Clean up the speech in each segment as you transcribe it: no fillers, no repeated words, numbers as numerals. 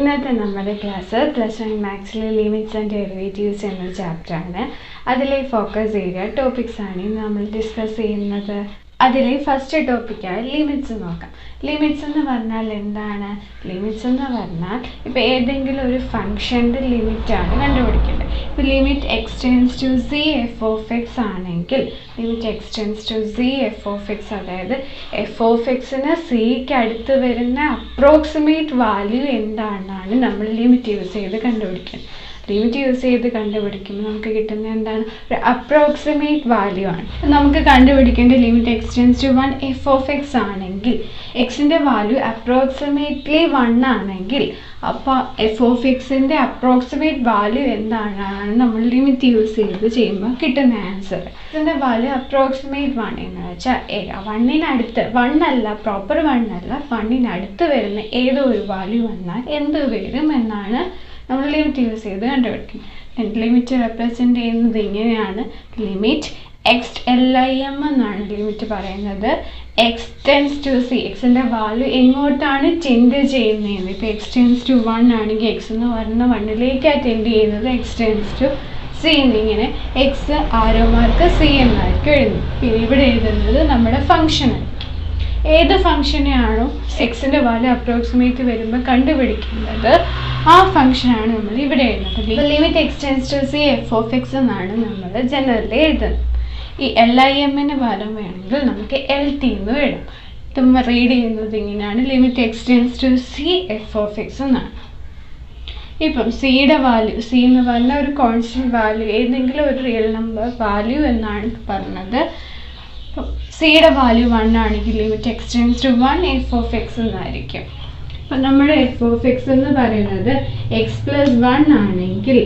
ഇന്നത്തെ നമ്മുടെ class +1 മാത്സിലെ limits and derivatives എന്ന ചാപ്റ്ററാണ്. അതിലെ ഫോക്കസ് ഏരിയ ടോപ്പിക്സ് ആണ് നമ്മൾ ഡിസ്കസ് ചെയ്യുന്നത്. അതിലെ ഫസ്റ്റ് ടോപ്പിക്കായ ലിമിറ്റ്സ് നോക്കാം. ലിമിറ്റ്സ് എന്ന് പറഞ്ഞാൽ എന്താണ്? ലിമിറ്റ്സ് എന്ന് പറഞ്ഞാൽ ഇപ്പോൾ ഏതെങ്കിലും ഒരു ഫംഗ്ഷൻ്റെ ലിമിറ്റാണ് കണ്ടുപിടിക്കേണ്ടത്. ഇപ്പോൾ limit x tends to C F of X ആണെങ്കിൽ limit x tends to C F of X, അതായത് എഫ് ഓഫ് എക്സിന് സിക്ക് അടുത്ത് വരുന്ന അപ്രോക്സിമേറ്റ് വാല്യൂ എന്താണെന്നാണ് നമ്മൾ ലിമിറ്റ് യൂസ് ചെയ്ത് കണ്ടുപിടിക്കുന്നത്. ലിമിറ്റ് യൂസ് ചെയ്ത് കണ്ടുപിടിക്കുമ്പോൾ നമുക്ക് കിട്ടുന്നത് എന്താണ്? ഒരു അപ്രോക്സിമേറ്റ് വാല്യൂ ആണ്. നമുക്ക് കണ്ടുപിടിക്കേണ്ട limit x tends to 1 F of X ആണെങ്കിൽ എക്സിൻ്റെ വാല്യൂ അപ്രോക്സിമേറ്റ്ലി 1 ആണെങ്കിൽ അപ്പോൾ എഫ് ഓഫ് എക്സിൻ്റെ അപ്രോക്സിമേറ്റ് വാല്യൂ എന്താണെന്നാണ് നമ്മൾ ലിമിറ്റ് യൂസ് ചെയ്ത് ചെയ്യുമ്പോൾ കിട്ടുന്ന ആൻസർ. എക്സിൻ്റെ വാല്യൂ അപ്രോക്സിമേറ്റ് 1 എന്ന് വെച്ചാൽ 1-നടുത്ത് 1 അല്ല, പ്രോപ്പർ 1 അല്ല, 1-നടുത്ത് വരുന്ന ഏതോ ഒരു വാല്യൂ വന്നാൽ എന്ത് വരും എന്നാണ് നമ്മൾ ലിമിറ്റ് യൂസ് ചെയ്ത് കണ്ടുപിടിക്കുന്നത്. ലിമിറ്റ് റെപ്രസെൻറ്റ് ചെയ്യുന്നത് ഇങ്ങനെയാണ്. ലിമിറ്റ് LIM എന്നാണ് ലിമിറ്റ് പറയുന്നത്. എക്സ് ടെൻസ് ടു സി, എക്സിൻ്റെ വാല്യൂ എങ്ങോട്ടാണ് ടെൻഡ് ചെയ്യുന്നതെന്ന്. ഇപ്പോൾ എക്സ് ടെൻസ് ടു 1 ആണെങ്കിൽ എക്സ് എന്ന് പറയുന്ന 1-ലേക്കാണ് ടെൻഡ് ചെയ്യുന്നത്. എക്സ് ടെൻസ് ടു സി എന്നിങ്ങനെ എക്സ് ആരോ മാർക്ക് സി എന്നായിരിക്കും എഴുതുന്നത്. പിന്നെ ഇവിടെ എഴുതുന്നത് നമ്മുടെ ഫംഗ്ഷനാണ്. ഏത് ഫംഗ്ഷനെയാണോ എക്സിൻ്റെ വാല്യൂ അപ്രോക്സിമേറ്റ് വരുമ്പോൾ കണ്ടുപിടിക്കുന്നത് ആ ഫംഗ്ഷനാണ് നമ്മൾ ഇവിടെ എഴുതുന്നത്. Limit x tends to C F of x എന്നാണ് നമ്മൾ ജനറലി എഴുതുന്നത്. ഈ LIMന് പകരം വേണമെങ്കിൽ നമുക്ക് LT എന്ന് എഴുതാം. നമ്മൾ റീഡ് ചെയ്യുന്നത് ഇങ്ങനെയാണ്: limit x tends to C F of x എന്നാണ്. ഇപ്പം സിയുടെ വാല്യൂ, സി എന്ന് പറഞ്ഞ ഒരു കോൺസ്റ്റൻറ്റ് വാല്യൂ, ഏതെങ്കിലും ഒരു റിയൽ നമ്പർ വാല്യൂ എന്നാണ് പറഞ്ഞത്. സിയുടെ വാല്യൂ 1 ആണെങ്കിൽ limit x tends to 1 F of x എന്നായിരിക്കും. അപ്പം നമ്മുടെ എഫ് ഓഫ് എക്സ് എന്ന് പറയുന്നത് x+1 ആണെങ്കിൽ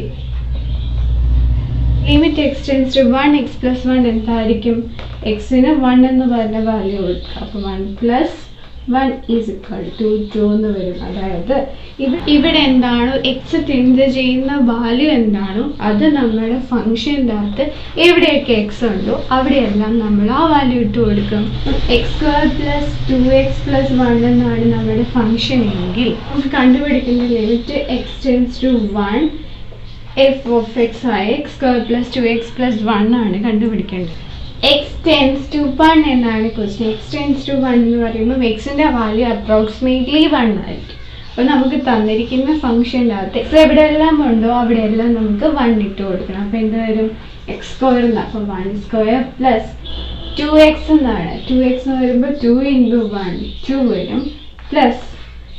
ലിമിറ്റ് എക്സ്റ്റെൻസ് ടു 1 x+1 എന്തായിരിക്കും? എക്സിന് 1 എന്ന് പറഞ്ഞ വാല്യൂ കൊടുക്കുക. അപ്പോൾ 1+1 = 2 എന്ന് വരും. അതായത് ഇവിടെ എന്താണോ എക്സ് ടെൻഡ് ചെയ്യുന്ന വാല്യൂ എന്താണോ അത് നമ്മുടെ ഫംഗ്ഷൻ്റെ അകത്ത് എവിടെയൊക്കെ എക്സ് ഉണ്ടോ അവിടെയെല്ലാം നമ്മൾ ആ വാല്യൂ ഇട്ട് കൊടുക്കും. x² + 2x+1 എന്നാണ് നമ്മുടെ ഫംഗ്ഷൻ എങ്കിൽ നമുക്ക് കണ്ടുപിടിക്കുന്ന limit x tends to 1 F of x ആയ x² + 2x+1 ആണ് കണ്ടുപിടിക്കേണ്ടത്. എക്സ് ടെൻസ് ടു 1 എന്നാണ് ക്വസ്റ്റ്യൻ. എക്സ് ടെൻസ് ടു 1 എന്ന് പറയുമ്പോൾ എക്സിൻ്റെ വാല്യൂ അപ്രോക്സിമേറ്റ്ലി 1 ആയിരിക്കും. അപ്പോൾ നമുക്ക് തന്നിരിക്കുന്ന ഫംഗ്ഷൻ്റെ അകത്ത് എക്സ് എവിടെയെല്ലാം ഉണ്ടോ അവിടെയെല്ലാം നമുക്ക് 1 ഇട്ട് കൊടുക്കണം. അപ്പോൾ എന്ത് വരും? x² എന്നാണ്. അപ്പോൾ 1² + 2x എന്നാണ്. 2x എന്ന് വരുമ്പോൾ 2 × 1 2 വരും. പ്ലസ്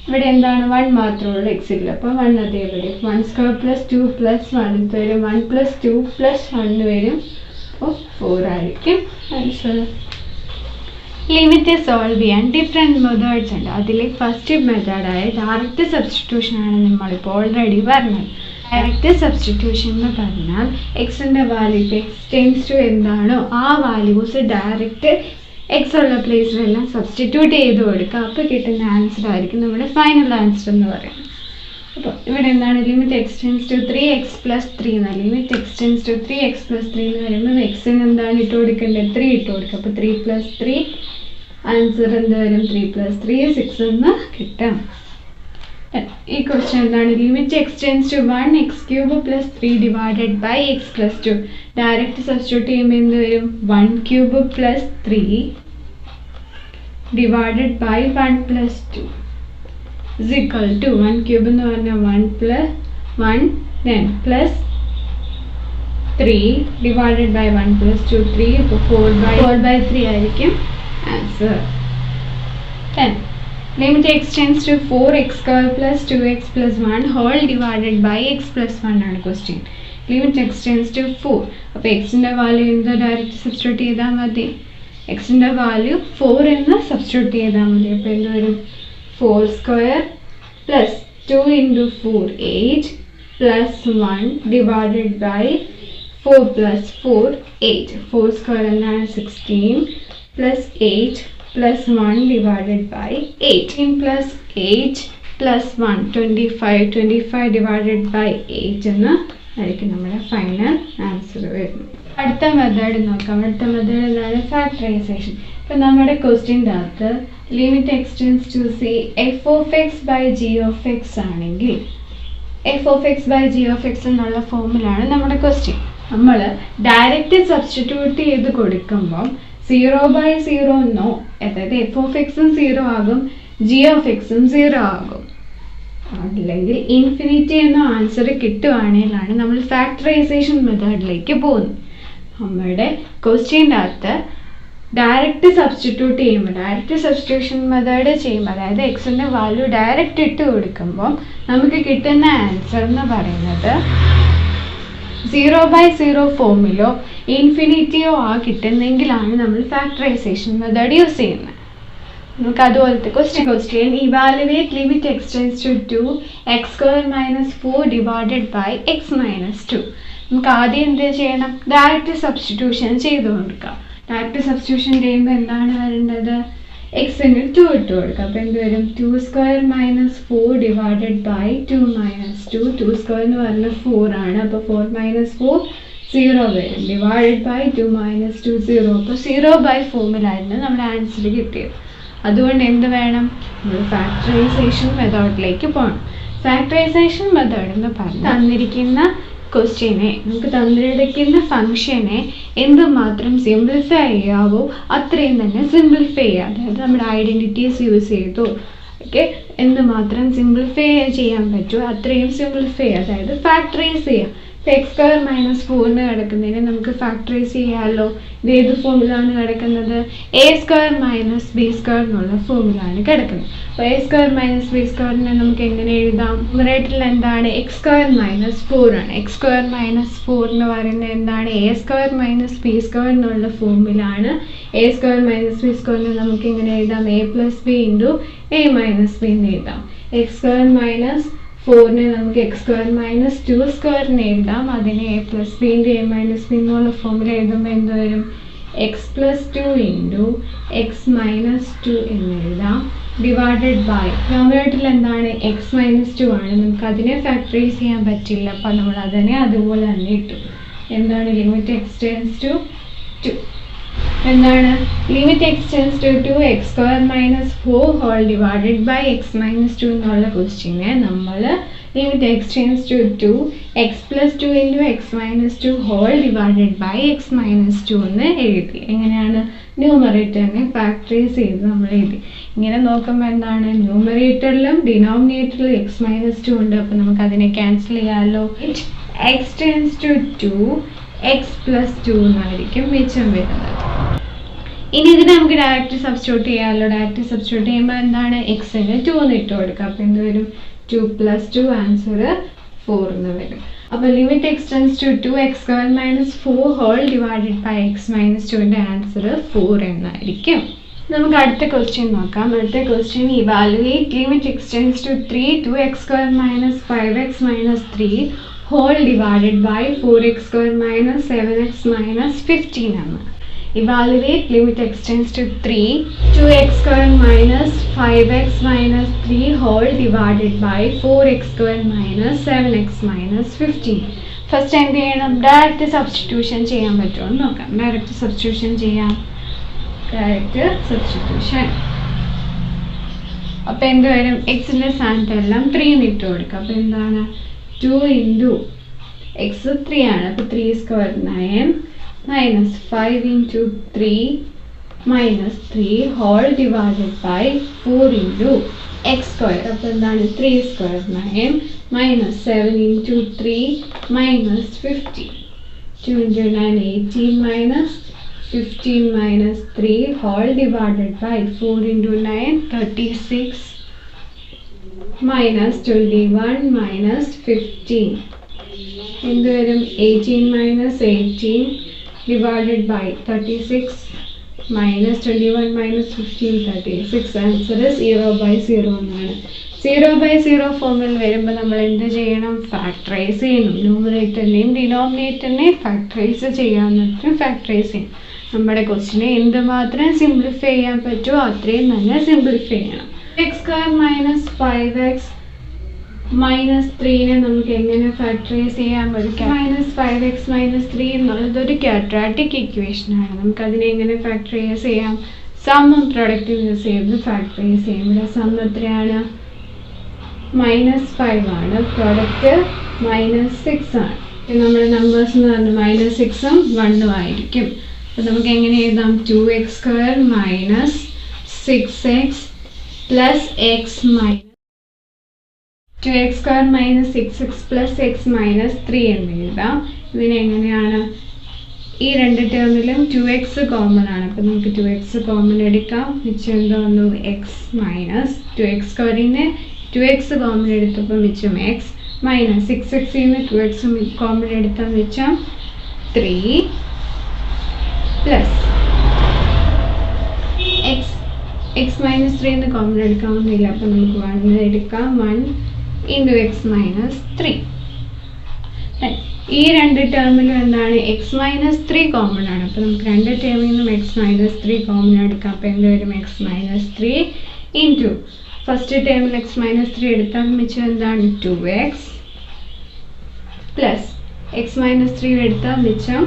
ഇവിടെ എന്താണ്? 1 മാത്രമേ ഉള്ളൂ, എക്സ് ഇല്ല. അപ്പോൾ 1 അതേപടി 1² + 2 + 1 വരും. 1 + 2 + 1 വരും. അപ്പോൾ 4 ആയിരിക്കും ആൻസർ. ലിമിറ്റ് സോൾവ് ചെയ്യാൻ ഡിഫറെൻറ്റ് മെത്തേഡ്സ് ഉണ്ട്. അതിൽ ഫസ്റ്റ് മെത്തേഡായ ഡയറക്റ്റ് സബ്സ്റ്റിറ്റ്യൂഷൻ ആണ് നമ്മളിപ്പോൾ ഓൾറെഡി പറഞ്ഞത്. ഡയറക്റ്റ് സബ്സ്റ്റിറ്റ്യൂഷൻ എന്ന് പറഞ്ഞാൽ എക്സിൻ്റെ വാല്യൂ ഇപ്പോൾ എക്സ് ടെൻസ് ടു എന്താണോ ആ വാല്യൂസ് ഡയറക്റ്റ് എക്സ് ഉള്ള പ്ലേസിലെല്ലാം സബ്സ്റ്റിറ്റ്യൂട്ട് ചെയ്ത് കൊടുക്കുക. അപ്പോൾ കിട്ടുന്ന ആൻസർ ആയിരിക്കും നമ്മുടെ ഫൈനൽ ആൻസർ എന്ന് പറയുന്നത്. അപ്പോൾ ഇവിടെ എന്താണ്? ലിമിറ്റ് എക്സ്റ്റെൻസ് ടു 3x + 3 എന്നാണ്. ലിമിറ്റ് എക്സ്റ്റെൻസ് ടു 3x + 3 എന്ന് പറയുമ്പോൾ എക്സിന് എന്താണ് ഇട്ട് കൊടുക്കേണ്ടത്? 3 ഇട്ട് കൊടുക്കുക. അപ്പോൾ 3 + 3 ആൻസർ എന്ത് വരും? 3 + 3 6 എന്ന് കിട്ടും. ഈ ക്വസ്റ്റ്യൻ എന്താണ്? Limit x tends to 1x³ + 3 / x + 2. Direct substitute ചെയ്യുമ്പോൾ എന്ത് വരും? 1³ + 3 / 1 + 2 = 1³ എന്ന് പറഞ്ഞാൽ 1 + 1 then plus 3 / 1 + 2 3. അപ്പോൾ 4/3 ആയിരിക്കും answer. 10 limit x tends to 4x² + 2x+1 whole / x+1 ആണ് ക്വസ്റ്റ്യൻ. Limit x tends to 4. അപ്പോൾ എക്സിൻ്റെ വാല്യൂ എന്താ? ഡയറക്റ്റ് സബ്സ്റ്റിറ്റ്യൂട്ട് ചെയ്താൽ മതി. എക്സിൻ്റെ വാല്യൂ 4 എന്ന് സബ്സ്റ്റിറ്റ്യൂട്ട് ചെയ്താൽ മതി. അപ്പോൾ എന്ത് വരും? 4² + 2 × 4 8 + 1 / 4 + 4 8. 4² എന്താണ്? 16 + 8 + 1 / 18 + 8 + 1 25 25 / 8 എന്ന് ആയിരിക്കും നമ്മുടെ ഫൈനൽ ആൻസർ വരുന്നത്. അടുത്ത മെത്തേഡ് നോക്കാം. അടുത്ത മെത്തേഡ് എന്താണ്? ഫാക്ടറൈസേഷൻ. ഇപ്പം നമ്മുടെ ക്വസ്റ്റ്യൻ്റെ അകത്ത് limit x tends to C F of X by G of X ആണെങ്കിൽ F of X by G of X എന്നുള്ള ഫോമിലാണ് നമ്മുടെ ക്വസ്റ്റ്യൻ. നമ്മൾ ഡയറക്റ്റ് സബ്സ്റ്റിറ്റ്യൂട്ട് ചെയ്ത് കൊടുക്കുമ്പം 0/0 എന്നോ, അതായത് എഫ് ഓഫ് എക്സും 0 ആകും, ജി ഓഫ് എക്സും 0 ആകും. അല്ലെങ്കിൽ ഇൻഫിനിറ്റി എന്ന ആൻസർ കിട്ടുവാണെങ്കിലാണ് നമ്മൾ ഫാക്ടറൈസേഷൻ മെത്തേഡിലേക്ക് പോകുന്നത്. നമ്മുടെ ക്വസ്റ്റ്യൻ്റെ അകത്ത് ഡയറക്റ്റ് സബ്സ്റ്റിറ്റ്യൂഷൻ മെത്തേഡ് ചെയ്യുമ്പോൾ, അതായത് എക്സിൻ്റെ വാല്യൂ ഡയറക്റ്റ് ഇട്ട് കൊടുക്കുമ്പോൾ നമുക്ക് കിട്ടുന്ന ആൻസർ എന്ന് പറയുന്നത് 0/0 ഫോമിലോ ഇൻഫിനിറ്റിയോ കിട്ടുന്നെങ്കിലാണ് നമ്മൾ ഫാക്ടറൈസേഷൻ മെത്തേഡ് യൂസ് ചെയ്യുന്നത്. നമുക്ക് അതുപോലത്തെ question evaluate limit x tends to 2x² - 4 divided by x-2. നമുക്ക് ആദ്യം എന്ത് ചെയ്യണം? ഡയറക്റ്റ് സബ്സ്റ്റിറ്റ്യൂഷൻ ചെയ്ത് കൊടുക്കാം. ഡയറക്റ്റ് സബ്സ്റ്റിറ്റ്യൂഷൻ ചെയ്യുമ്പോൾ എന്താണ് വരേണ്ടത്? എക്സിന് 2 ഇട്ട് കൊടുക്കുക. അപ്പോൾ എന്ത് വരും? 2² - 4 ഡിവൈഡഡ് ബൈ 2 - 2. 2² എന്ന് പറഞ്ഞാൽ 4 ആണ്. അപ്പോൾ 4 - 4 0 വരും. Divided by 2 - 2 0. അപ്പോൾ 0/4 നമ്മുടെ ആൻസർ കിട്ടിയത്. അതുകൊണ്ട് എന്ത് വേണം? നമ്മൾ ഫാക്ടറൈസേഷൻ മെത്തേഡിലേക്ക് പോകണം. ഫാക്ടറൈസേഷൻ മെത്തേഡ് എന്ന് പറഞ്ഞാൽ തന്നിരിക്കുന്ന ക്വസ്റ്റ്യനെ, നമുക്ക് തന്നിരിക്കുന്ന ഫംഗ്ഷനെ എന്തുമാത്രം സിംപ്ലിഫൈ ചെയ്യാവോ അത്രയും തന്നെ സിംപ്ലിഫൈ ചെയ്യുക. അതായത് നമ്മുടെ ഐഡൻറ്റിറ്റീസ് യൂസ് ചെയ്തു എന്തുമാത്രം സിംപ്ലിഫൈ ചെയ്യാൻ പറ്റുമോ അത്രയും സിംപ്ലിഫൈ ചെയ്യുക, അതായത് ഫാക്ടറൈസ് ചെയ്യുക. x² - 4 കിടക്കുന്നതിന് നമുക്ക് ഫാക്ടറൈസ് ചെയ്യാമല്ലോ. ഇത് ഏത് ഫോമിലാണ് കിടക്കുന്നത്? a² - b² എന്നുള്ള ഫോമിലാണ് കിടക്കുന്നത്. അപ്പോൾ a² - b² നമുക്ക് എങ്ങനെ എഴുതാം? ന്യൂമറേറ്ററിൽ എന്താണ്? x² - 4 ആണ്. x² - 4 എന്ന് പറയുന്നത് എന്താണ്? a² - b² എന്നുള്ള ഫോമിലാണ്. a² - b² നമുക്ക് എങ്ങനെ എഴുതാം? a + b × a - b എന്ന് എഴുതാം. x² - 4 നമുക്ക് x² - 2² എഴുതാം. അതിനെ a + b × a - b എന്നുള്ള ഫോമിൽ എഴുതുമ്പോൾ എന്ത് വരും? x + 2 × x - 2 എന്ന് എഴുതാം. ഡിവൈഡഡ് ബൈ ന്യൂമറേറ്ററിൽ എന്താണ്? x - 2 ആണ്. നമുക്ക് അതിനെ ഫാക്ടറൈസ് ചെയ്യാൻ പറ്റില്ല. അപ്പം നമ്മൾ അതിനെ അതുപോലെ തന്നെ ഇട്ടു. എന്താണ് ലിമിറ്റ് എക്സ്റ്റെൻസ് ടു 2? എന്താണ് limit x tends to 2x² - 4 whole divided by x - 2 എന്നുള്ള ക്വസ്റ്റ്യനെ നമ്മൾ limit x tends to 2x + 2 × x - 2 whole divided by x - 2 എന്ന് എഴുതി. എങ്ങനെയാണ്? ന്യൂമറേറ്ററിനെ ഫാക്ടറൈസ് ചെയ്ത് നമ്മൾ എഴുതി. ഇങ്ങനെ നോക്കുമ്പോൾ എന്താണ്? ന്യൂമറേറ്ററിലും ഡിനോമിനേറ്ററിലും x - 2 ഉണ്ട്. അപ്പോൾ നമുക്ക് അതിനെ ക്യാൻസൽ ചെയ്യാമല്ലോ. എക്സ്റ്റെൻസ് ടു 2x + 2 എന്നായിരിക്കും മിച്ചം വരുന്നത്. ഇനി ഇതിനെ നമുക്ക് ഡയറക്റ്റ് സബ്സ്റ്റിറ്റ്യൂട്ട് ചെയ്യാമല്ലോ. ഡയറക്റ്റ് സബ്സ്റ്റിറ്റ്യൂട്ട് ചെയ്യുമ്പോൾ എന്താണ്? എക്സിന് 2 എന്ന് ഇട്ട് കൊടുക്കുക. അപ്പോൾ എന്ത് വരും? 2 + 2 ആൻസർ 4 എന്ന് വരും. അപ്പോൾ limit x tends to 2x² - 4 whole divided by x - 2ൻ്റെ ആൻസർ 4 എന്നായിരിക്കും. നമുക്ക് അടുത്ത ക്വസ്റ്റ്യൻ നോക്കാം. അടുത്ത question evaluate limit x tends to 2x² - 5x - 3 whole divided by 4x² - 7x - 15 ആണ്. Evaluate limit extends to 3, 2x² - 5x - 3 whole divided by 4x² - 7x - 15. First എന്ത് ചെയ്യണം? Direct substitution ചെയ്യാൻ പറ്റുമോ എന്ന് നോക്കാം. ഡയറക്റ്റ് സബ്സ്റ്റിറ്റ്യൂഷൻ ചെയ്യാം. ഡയറക്റ്റ് സബ്സ്റ്റിറ്റ്യൂഷൻ അപ്പോൾ എന്ത് വരും? എക്സിൻ്റെ സ്ഥാനത്തെല്ലാം 3 ഇട്ട് കൊടുക്കുക. അപ്പോൾ എന്താണ്? 2 × x 3 ആണ്. അപ്പോൾ 3² 9 -5 × 3 - 3 whole divided by 4 × x². അപ്പോൾ എന്താണ്? 3² 9 -7 × 3 -15. 2 × 9 18 -15 -3 whole divided by 4 × 9 36 -21 -15. എന്ത് വരും? 18 - 18 divided by 36 -21 -15 36. ആൻസർ 0/0 എന്നാണ്. 0/0 ഫോമിൽ വരുമ്പോൾ നമ്മൾ എന്ത് ചെയ്യണം? ഫാക്ടറൈസ് ചെയ്യണം. ന്യൂമറേറ്ററിനെയും ഡിനോമിനേറ്ററിനെയും ഫാക്ടറൈസ് ചെയ്യാവുന്നതിനും ഫാക്ടറൈസ് ചെയ്യണം. നമ്മുടെ ക്വസ്റ്റിനെ എന്തുമാത്രം സിംപ്ലിഫൈ ചെയ്യാൻ പറ്റുമോ അത്രയും നല്ല സിംപ്ലിഫൈ ചെയ്യണം. x² - 5x - 3 നമുക്ക് എങ്ങനെ ഫാക്ടറൈസ് ചെയ്യാൻ പറ്റും? -5x - 3 എന്നുള്ളത് ഒരു ക്വാഡ്രാറ്റിക് ഇക്വേഷൻ ആണ്. നമുക്ക് അതിനെ എങ്ങനെ ഫാക്ടറൈസ് ചെയ്യാം? സമ്മും പ്രൊഡക്റ്റും യൂസ് ചെയ്ത് ഫാക്ടറൈസ് ചെയ്യും. ഇവിടെ സം എത്രയാണ്? -5 ആണ്, പ്രൊഡക്റ്റ് -6 ആണ്. നമ്മുടെ നമ്പേഴ്സ് എന്ന് പറഞ്ഞാൽ -6ഉം 1ഉം ആയിരിക്കും. അപ്പോൾ നമുക്ക് എങ്ങനെ എഴുതാം? 2x² - 6x + x - 2x² - 6x + x - 3 എന്ന് എഴുതാം. ഇതിനെങ്ങനെയാണ്? ഈ രണ്ട് ടേമിലും 2x കോമൺ ആണ്. അപ്പോൾ നമുക്ക് 2x കോമൺ എടുക്കാം. മിച്ചം എന്ത് വന്നു? x - 2x²ന് 2x കോമൺ എടുത്തപ്പോൾ മിച്ചം x - 6xന്ന് 2x കോമൺ എടുത്താൽ മിച്ചം 3 പ്ലസ് x - 3 കോമൺ എടുക്കാവുന്നില്ല. അപ്പോൾ നമുക്ക് 1 എടുക്കാം. 1 × x - 3. ഈ രണ്ട് ടേമിലും എന്താണ്? x - 3 കോമൺ ആണ്. അപ്പോൾ നമുക്ക് രണ്ട് ടേമിൽ നിന്നും x - 3 കോമൺ എടുക്കാം. അപ്പോൾ എന്ത് വരും? x - 3 ഇൻറ്റു ഫസ്റ്റ് ടേമിൽ x - 3 എടുത്താൽ മിച്ചം എന്താണ്? 2x പ്ലസ് x - 3 എടുത്താൽ മിച്ചം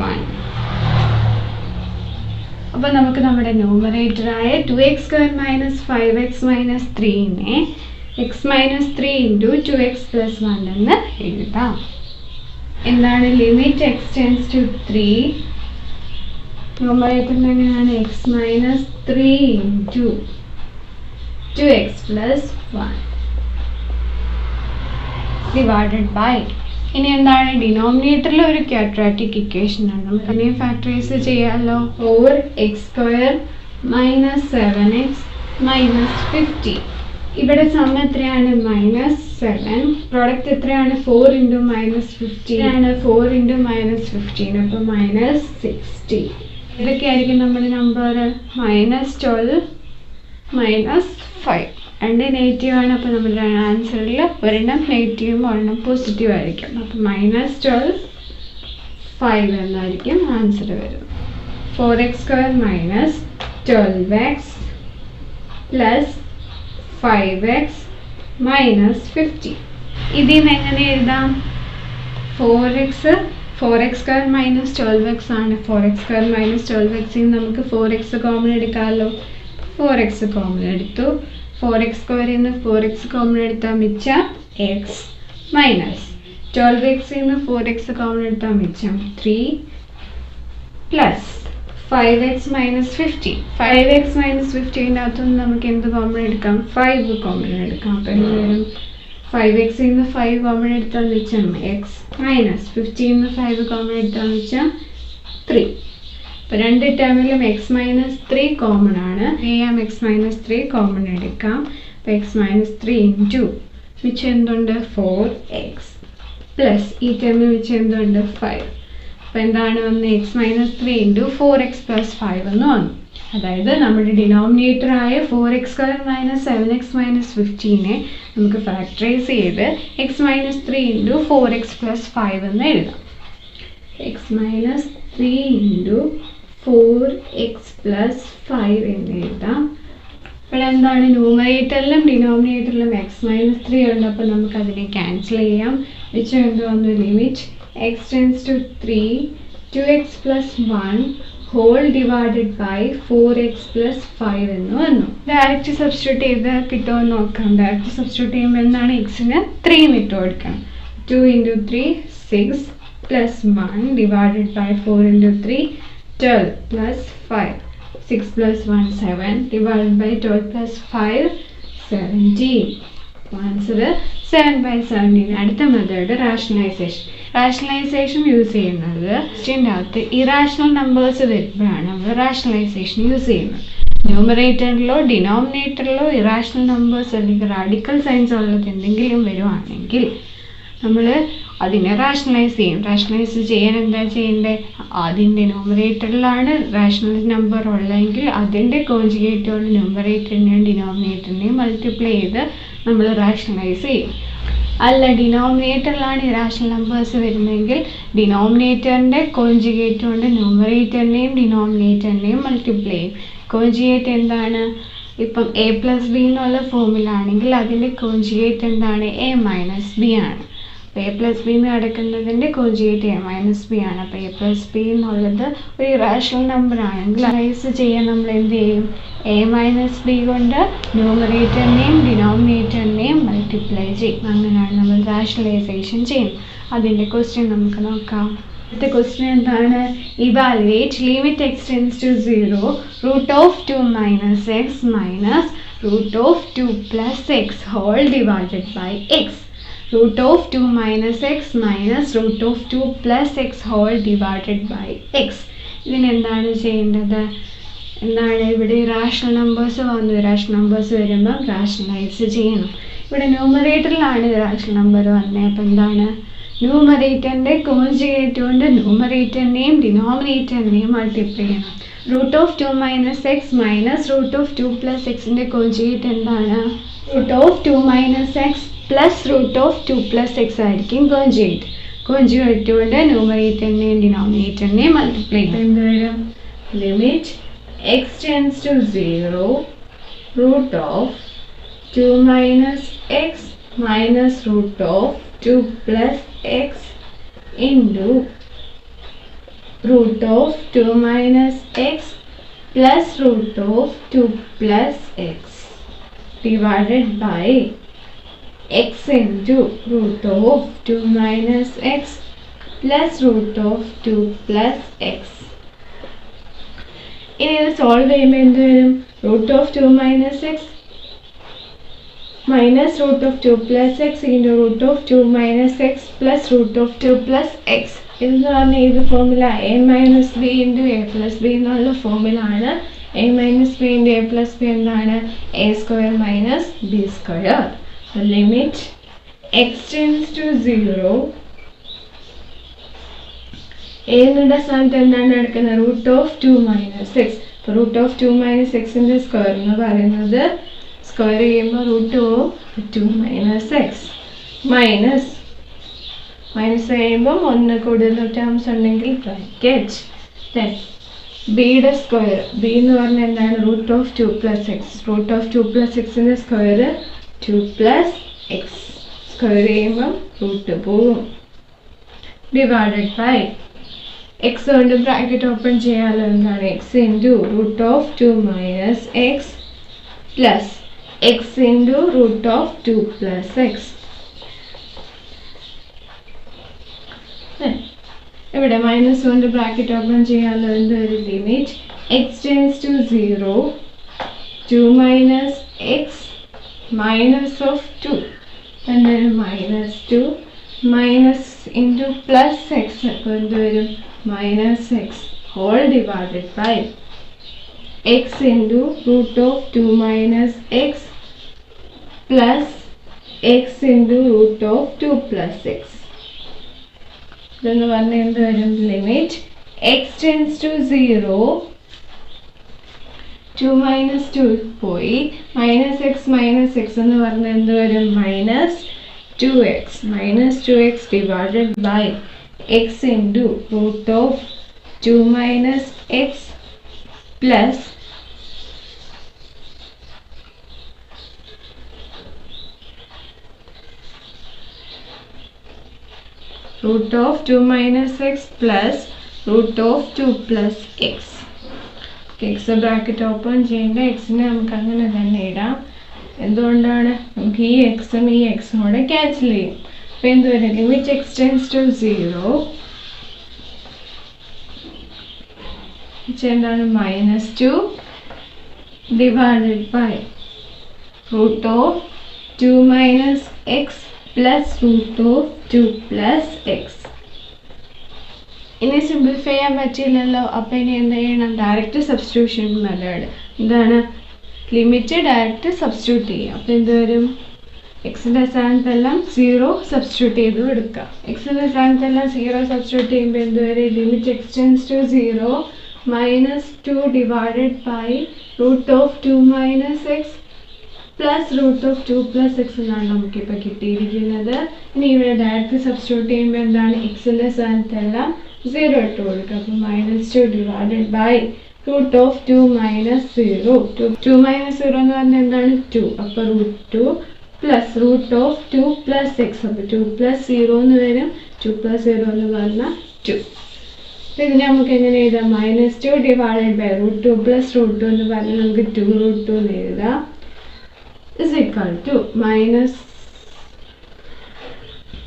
1. അപ്പോൾ നമുക്ക് നമ്മുടെ ന്യൂമറേറ്ററായ 2x² - 5x - 3നെ x - 3 into 2x + 1 എന്ന് എഴുതാം. എന്താണ്? Limit x tends to 3. ന്യൂമറേറ്ററിൽ എങ്ങനെയാണ്? x - 3 into 2x + 1 divided by. ഇനി എന്താണ്? ഡിനോമിനേറ്ററിൽ ഒരു ക്വാഡ്രാറ്റിക് ഇക്വേഷൻ ആണ്. നമുക്ക് അതിനെ ഫാക്ടറൈസ് ചെയ്യാമല്ലോ. 4x² - 7x - 50. ഇവിടെ സം എത്രയാണ്? -7. പ്രോഡക്റ്റ് എത്രയാണ്? 4 × -15 ആണ്. 4 × -15 അപ്പോൾ -60. ഇതൊക്കെയായിരിക്കും നമ്മുടെ നമ്പർ. -12 -5 രണ്ട് നെഗറ്റീവ് ആണ്. അപ്പോൾ നമ്മുടെ ആൻസറിൽ ഒരെണ്ണം നെഗറ്റീവും ഒരെണ്ണം പോസിറ്റീവ് ആയിരിക്കും. അപ്പോൾ -12 5 എന്നായിരിക്കും ആൻസർ വരുന്നത്. 4x² - 12x + 5x - 50. ഇതിൽ നിന്ന് എങ്ങനെ എഴുതാം? 4x² - 12x ആണ്. 4x² - 12x നമുക്ക് 4x കോമൺ എടുക്കാമല്ലോ. 4x കോമൺ എടുത്തു. 4x² നിന്ന് 4x കോമൺ എടുത്താൽ മിച്ചം x മൈനസ് 12x നിന്ന് 4x കോമൺ എടുത്താൽ മിച്ചം 3 പ്ലസ് 5x - 50. 5x - 15 അകത്തുനിന്ന് നമുക്ക് എന്ത് കോമൺ എടുക്കാം? 5 കോമൺ എടുക്കാം. അപ്പോൾ എന്ത് വരും? 5x നിന്ന് 5 കോമൺ എടുത്താൽ മിച്ചം x മൈനസ് 15 നിന്ന് 5 കോമൺ എടുത്താൽ മിച്ചം 3. അപ്പോൾ രണ്ട് ടേമിലും x - 3 കോമൺ ആണ്. x - 3 കോമൺ എടുക്കാം. അപ്പോൾ x - 3 ഇൻറ്റു മിച്ചം എന്തുണ്ട്? 4x പ്ലസ് ഈ ടേമിൽ മിച്ചം എന്തുണ്ട്? 5. അപ്പോൾ എന്താണ് വന്ന്? x - 3 ഇൻറ്റു 4x + 5 എന്ന് വന്നു. അതായത് നമ്മുടെ ഡിനോമിനേറ്ററായ 4x² - 7x - 15നെ നമുക്ക് ഫാക്ടറൈസ് ചെയ്ത് x - 3 ഇൻറ്റു 4x + 5 എന്ന് എഴുതാം. x - 3 ഇൻറ്റു 4x + 5 എന്ന് എഴുതാം. അപ്പോൾ എന്താണ്? ന്യൂമറേറ്ററിലും ഡിനോമിനേറ്ററിലും x - 3 ഉണ്ട്. അപ്പോൾ നമുക്ക് അതിനെ ക്യാൻസൽ ചെയ്യാം. മിച്ചം എന്ത് വന്നു? Limit x tends to 3 2x + 1 whole divided by 4x + 5 എന്ന് വന്നു. ഡയറക്റ്റ് സബ്സ്റ്റിറ്റ്യൂട്ട് ചെയ്ത് കിട്ടുമെന്ന് നോക്കാം. ഡയറക്റ്റ് സബ്സ്റ്റിറ്റ്യൂട്ട് ചെയ്യുമ്പോൾ എന്താണ്? എക്സിന് 3 ഇട്ട് കൊടുക്കണം. 2 × 3 6 + 1 divided by 4 × 3 12 + 5 6 + 1 7 divided by 12 + 5 17. Answer 7/17. അടുത്ത മെത്തേഡ് റാഷണലൈസേഷൻ യൂസ് ചെയ്യുന്നത് ക്വസ്റ്റ്യൻ്റെ അകത്ത് ഇറാഷണൽ നമ്പേഴ്സ് വരുമ്പോഴാണ് നമ്മൾ റാഷണലൈസേഷൻ യൂസ് ചെയ്യുന്നത്. ന്യൂമറേറ്ററിലോ ഡിനോമിനേറ്ററിലോ ഇറാഷണൽ നമ്പേഴ്സ് അല്ലെങ്കിൽ റാഡിക്കൽ സൈൻസ് ഉള്ളത് എന്തെങ്കിലും വരുവാണെങ്കിൽ നമ്മൾ അതിനെ റാഷണലൈസ് ചെയ്യും. റാഷണലൈസ് ചെയ്യാൻ എന്താ ചെയ്യേണ്ടത്? അതിൻ്റെ ന്യൂമറേറ്ററിലാണ് റാഷണൽ നമ്പർ ഉള്ളതെങ്കിൽ അതിൻ്റെ കോൺജുഗേറ്റോട് ന്യൂമറേറ്ററിനെയും ഡിനോമിനേറ്ററിനെയും മൾട്ടിപ്ലൈ ചെയ്ത് നമ്മൾ റാഷണലൈസ് ചെയ്യും. അല്ല, ഡിനോമിനേറ്ററിലാണ് ഇറാഷണൽ നമ്പേഴ്സ് വരുന്നതെങ്കിൽ ഡിനോമിനേറ്ററിൻ്റെ കോൺജുഗേറ്റ് കൊണ്ട് ന്യൂമറേറ്ററിനെയും ഡിനോമിനേറ്ററിനെയും മൾട്ടിപ്ലൈ ചെയ്യും. കോൺജുഗേറ്റ് എന്താണ്? ഇപ്പം a + b എന്നുള്ള ഫോമിലാണെങ്കിൽ അതിൻ്റെ കോൺജുഗേറ്റ് എന്താണ്? a - b ആണ്. അപ്പോൾ എ പ്ലസ് ബി എന്ന് കിടക്കുന്നതിൻ്റെ കോഞ്ചുഗേറ്റ് എ മൈനസ് ബി ആണ്. അപ്പോൾ എ പ്ലസ് ബി എന്നുള്ളത് ഒരു ഇറാഷണൽ നമ്പർ ആണെങ്കിൽ റൈസ് ചെയ്യാൻ നമ്മൾ എന്ത് ചെയ്യും? എ മൈനസ് ബി കൊണ്ട് ന്യൂമറേറ്ററിനെയും ഡിനോമിനേറ്ററിനെയും മൾട്ടിപ്ലൈ ചെയ്യും. അങ്ങനെയാണ് നമ്മൾ റാഷണലൈസേഷൻ ചെയ്യുന്നത്. അതിൻ്റെ ക്വസ്റ്റ്യൻ നമുക്ക് നോക്കാം. അടുത്ത ക്വസ്റ്റ്യൻ എന്താണ്? Evaluate limit X tends to 0 root of 2 minus X minus root of 2 plus x whole divided by x. Root of 2 minus x minus root of 2 plus x whole divided by x. ഇതിന് എന്താണ് ചെയ്യേണ്ടത്? എന്താണ് ഇവിടെ rational numbers വന്നു. Rational numbers വരുമ്പോൾ rationalise ചെയ്യണം. ഇവിടെ ന്യൂമറേറ്ററിലാണ് rational number വന്നത്. അപ്പോൾ എന്താണ്? ന്യൂമറേറ്ററിൻ്റെ കോഞ്ചുഗേറ്റ് കൊണ്ട് ന്യൂമറേറ്ററിനെയും ഡിനോമിനേറ്ററിനെയും മൾട്ടിപ്ലൈ ചെയ്യണം. Root of 2 minus X minus root of 2 plus എക്സിൻ്റെ കോഞ്ചുഗേറ്റ് എന്താണ്? Root of 2 minus X plus root of 2 plus x ആയിരിക്കും കോഞ്ചുഗേറ്റ്. കോഞ്ചുഗേറ്റ് കൊണ്ട് ന്യൂമറേറ്ററിനെയും ഡിനോമിനേറ്ററിനെയും മൾട്ടിപ്ലൈ ചെയ്യും. എന്ത് വരും? Limit X tends to 0 root of 2 minus X minus root of 2 plus X into root of 2 minus x plus root of 2 plus x divided by x into root of 2 minus x plus root of 2 plus x. ഇനി ഇത് solve ചെയ്യുമ്പോൾ എന്ത് വരും? Root of 2 minus X minus root of 2 plus X into root of 2 minus X plus root of 2 plus X. ഇതെന്ന് പറഞ്ഞാൽ ഇത് formula A minus B into A plus B എന്നുള്ള formula ആണ്. A minus B into A plus B എന്താണ്? A square minus B square. Limit X tends to 0 എന്നുള്ള സ്ഥാനത്ത് എന്താണ് എടുക്കുന്നത്? Root of 2 minus X. ഇപ്പോൾ റൂട്ട് ഓഫ് 2 മൈനസ് എക്സിൻ്റെ square എന്ന് പറയുന്നത് സ്ക്വയർ ചെയ്യുമ്പോൾ root of 2 minus X minus കഴിയുമ്പം ഒന്ന് കൂടുതൽ ടേംസ് ഉണ്ടെങ്കിൽ ബ്രാക്കറ്റ്. ദെൻ ബിയുടെ സ്ക്വയർ. ബി എന്ന് പറഞ്ഞാൽ എന്താണ്? Root of 2 plus x. Root of 2 plus എക്സിൻ്റെ സ്ക്വയർ 2 പ്ലസ് എക്സ്. സ്ക്വയർ ചെയ്യുമ്പം റൂട്ട് പോവും. ഡിവൈഡഡ് ബൈ എക്സ് കൊണ്ട് ബ്രാക്കറ്റ് ഓപ്പൺ ചെയ്യാമല്ലോ. എന്താണ്? X into root of 2 minus X plus X into root of 2 plus x. ഇവിടെ മൈനസ് കൊണ്ട് bracket open ചെയ്യാമല്ലോ. എന്തൊരു limit X tends to 0 2 minus X minus of 2 എന്തൊരു minus 2 minus into plus x. അപ്പോൾ എന്ത് വരും? Minus x whole divided by x into root of 2 minus X plus X into root of 2 plus X. ഇതെന്ന് പറഞ്ഞാൽ എന്ത് വരും? Limit X tends to 0 2 minus 2 പോയി minus x എന്ന് പറഞ്ഞാൽ എന്ത് വരും? Minus 2x divided by x into root of 2 minus X plus root of 2 minus x plus root of 2 plus x. X bracket open ചെയ്യേണ്ട. എക്സിനെ നമുക്ക് അങ്ങനെ തന്നെ ഇടാം. എന്തുകൊണ്ടാണ്? നമുക്ക് ഈ എക്സും ഈ എക്സും കൂടെ ക്യാൻസൽ ചെയ്യും. അപ്പോൾ എന്ത് വരും? ലിമിറ്റ് എക്സ് ടെൻസ് ടു 0 എന്താണ്? -2 divided by root of 2 minus X plus root of 2 plus x. ഇനി സിംപ്ലിഫൈ ചെയ്യാൻ പറ്റില്ലല്ലോ. അപ്പോൾ ഇനി എന്ത് ചെയ്യണം? Direct substitution method. എന്താണ്? ലിമിറ്റ് ഡയറക്റ്റ് സബ്സ്റ്റിറ്റ്യൂട്ട് ചെയ്യുക. അപ്പോൾ എന്ത് വരും? എക്സിൻ്റെ സ്ഥാനത്തെല്ലാം 0 സബ്സ്റ്റിറ്റ്യൂട്ട് ചെയ്ത് എടുക്കുക. എക്സിൻ്റെ സ്ഥാനത്തെല്ലാം 0 സബ്സ്റ്റിറ്റ്യൂട്ട് ചെയ്യുമ്പോൾ എന്ത് വരും? Limit X tends to 0 -2 divided by root of 2 minus X plus root of 2 plus x എന്നാണ് നമുക്കിപ്പോൾ കിട്ടിയിരിക്കുന്നത്. ഇനി ഇവിടെ ഡയറക്റ്റ് സബ്സ്റ്റിറ്റ്യൂട്ട് ചെയ്യുമ്പോൾ എന്താണ്? എക്സിൻ്റെ സ്ഥാനത്തെല്ലാം 0 ഇട്ട് കൊടുക്കുക. അപ്പോൾ -2 divided by root of 2 minus 0. 2 minus 0 എന്ന് പറഞ്ഞാൽ എന്താണ്? 2. അപ്പോൾ √2 plus root of 2 plus x. അപ്പോൾ 2 പ്ലസ് 0 എന്ന് വരും. 2 പ്ലസ് 0 എന്ന് പറഞ്ഞാൽ 2. അപ്പോൾ ഇതിനെ നമുക്ക് എങ്ങനെ എഴുതാം? -2 ഡിവൈഡഡ് ബൈ √2 പ്ലസ് √2 എന്ന് പറഞ്ഞാൽ നമുക്ക് 2√2 എന്ന് എഴുതാം. ഇസ് ഈക്വൽ ടു മൈനസ്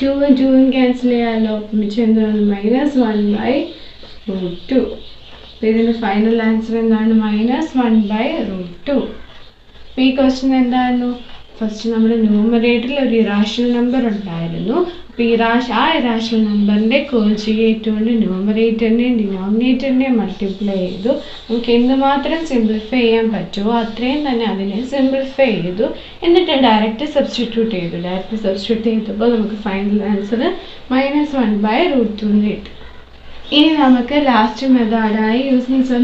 2ഉം 2ഉം ക്യാൻസൽ ചെയ്യാമല്ലോ. മിച്ചം എന്താണ്? -1/√2. അപ്പോൾ ഇതിൻ്റെ ഫൈനൽ ആൻസർ എന്താണ്? -1/√2. അപ്പോൾ ഈ ക്വസ്റ്റ്യൻ എന്തായിരുന്നു? ഫസ്റ്റ് നമ്മുടെ ന്യൂമറേറ്ററിൽ ഒരു ഇറാഷണൽ നമ്പർ ഉണ്ടായിരുന്നു. അപ്പോൾ ആ ഇറാഷണൽ നമ്പറിൻ്റെ കോൺജുഗേറ്റ് കൊണ്ട് ന്യൂമറേറ്ററിനെയും ഡിനോമിനേറ്ററിനെയും മൾട്ടിപ്ലൈ ചെയ്തു. നമുക്ക് എന്തുമാത്രം സിംപ്ലിഫൈ ചെയ്യാൻ പറ്റുമോ അത്രയും തന്നെ അതിനെ സിംപ്ലിഫൈ ചെയ്തു. എന്നിട്ട് ഡയറക്റ്റ് സബ്സ്റ്റിറ്റ്യൂട്ട് ചെയ്തു. ഡയറക്റ്റ് സബ്സ്റ്റിറ്റ്യൂട്ട് ചെയ്തപ്പോൾ നമുക്ക് ഫൈനൽ ആൻസർ -1/√2 എന്ന് കിട്ടി. ഇനി നമുക്ക് ലാസ്റ്റ് മെത്തേഡായി യൂസിങ് സം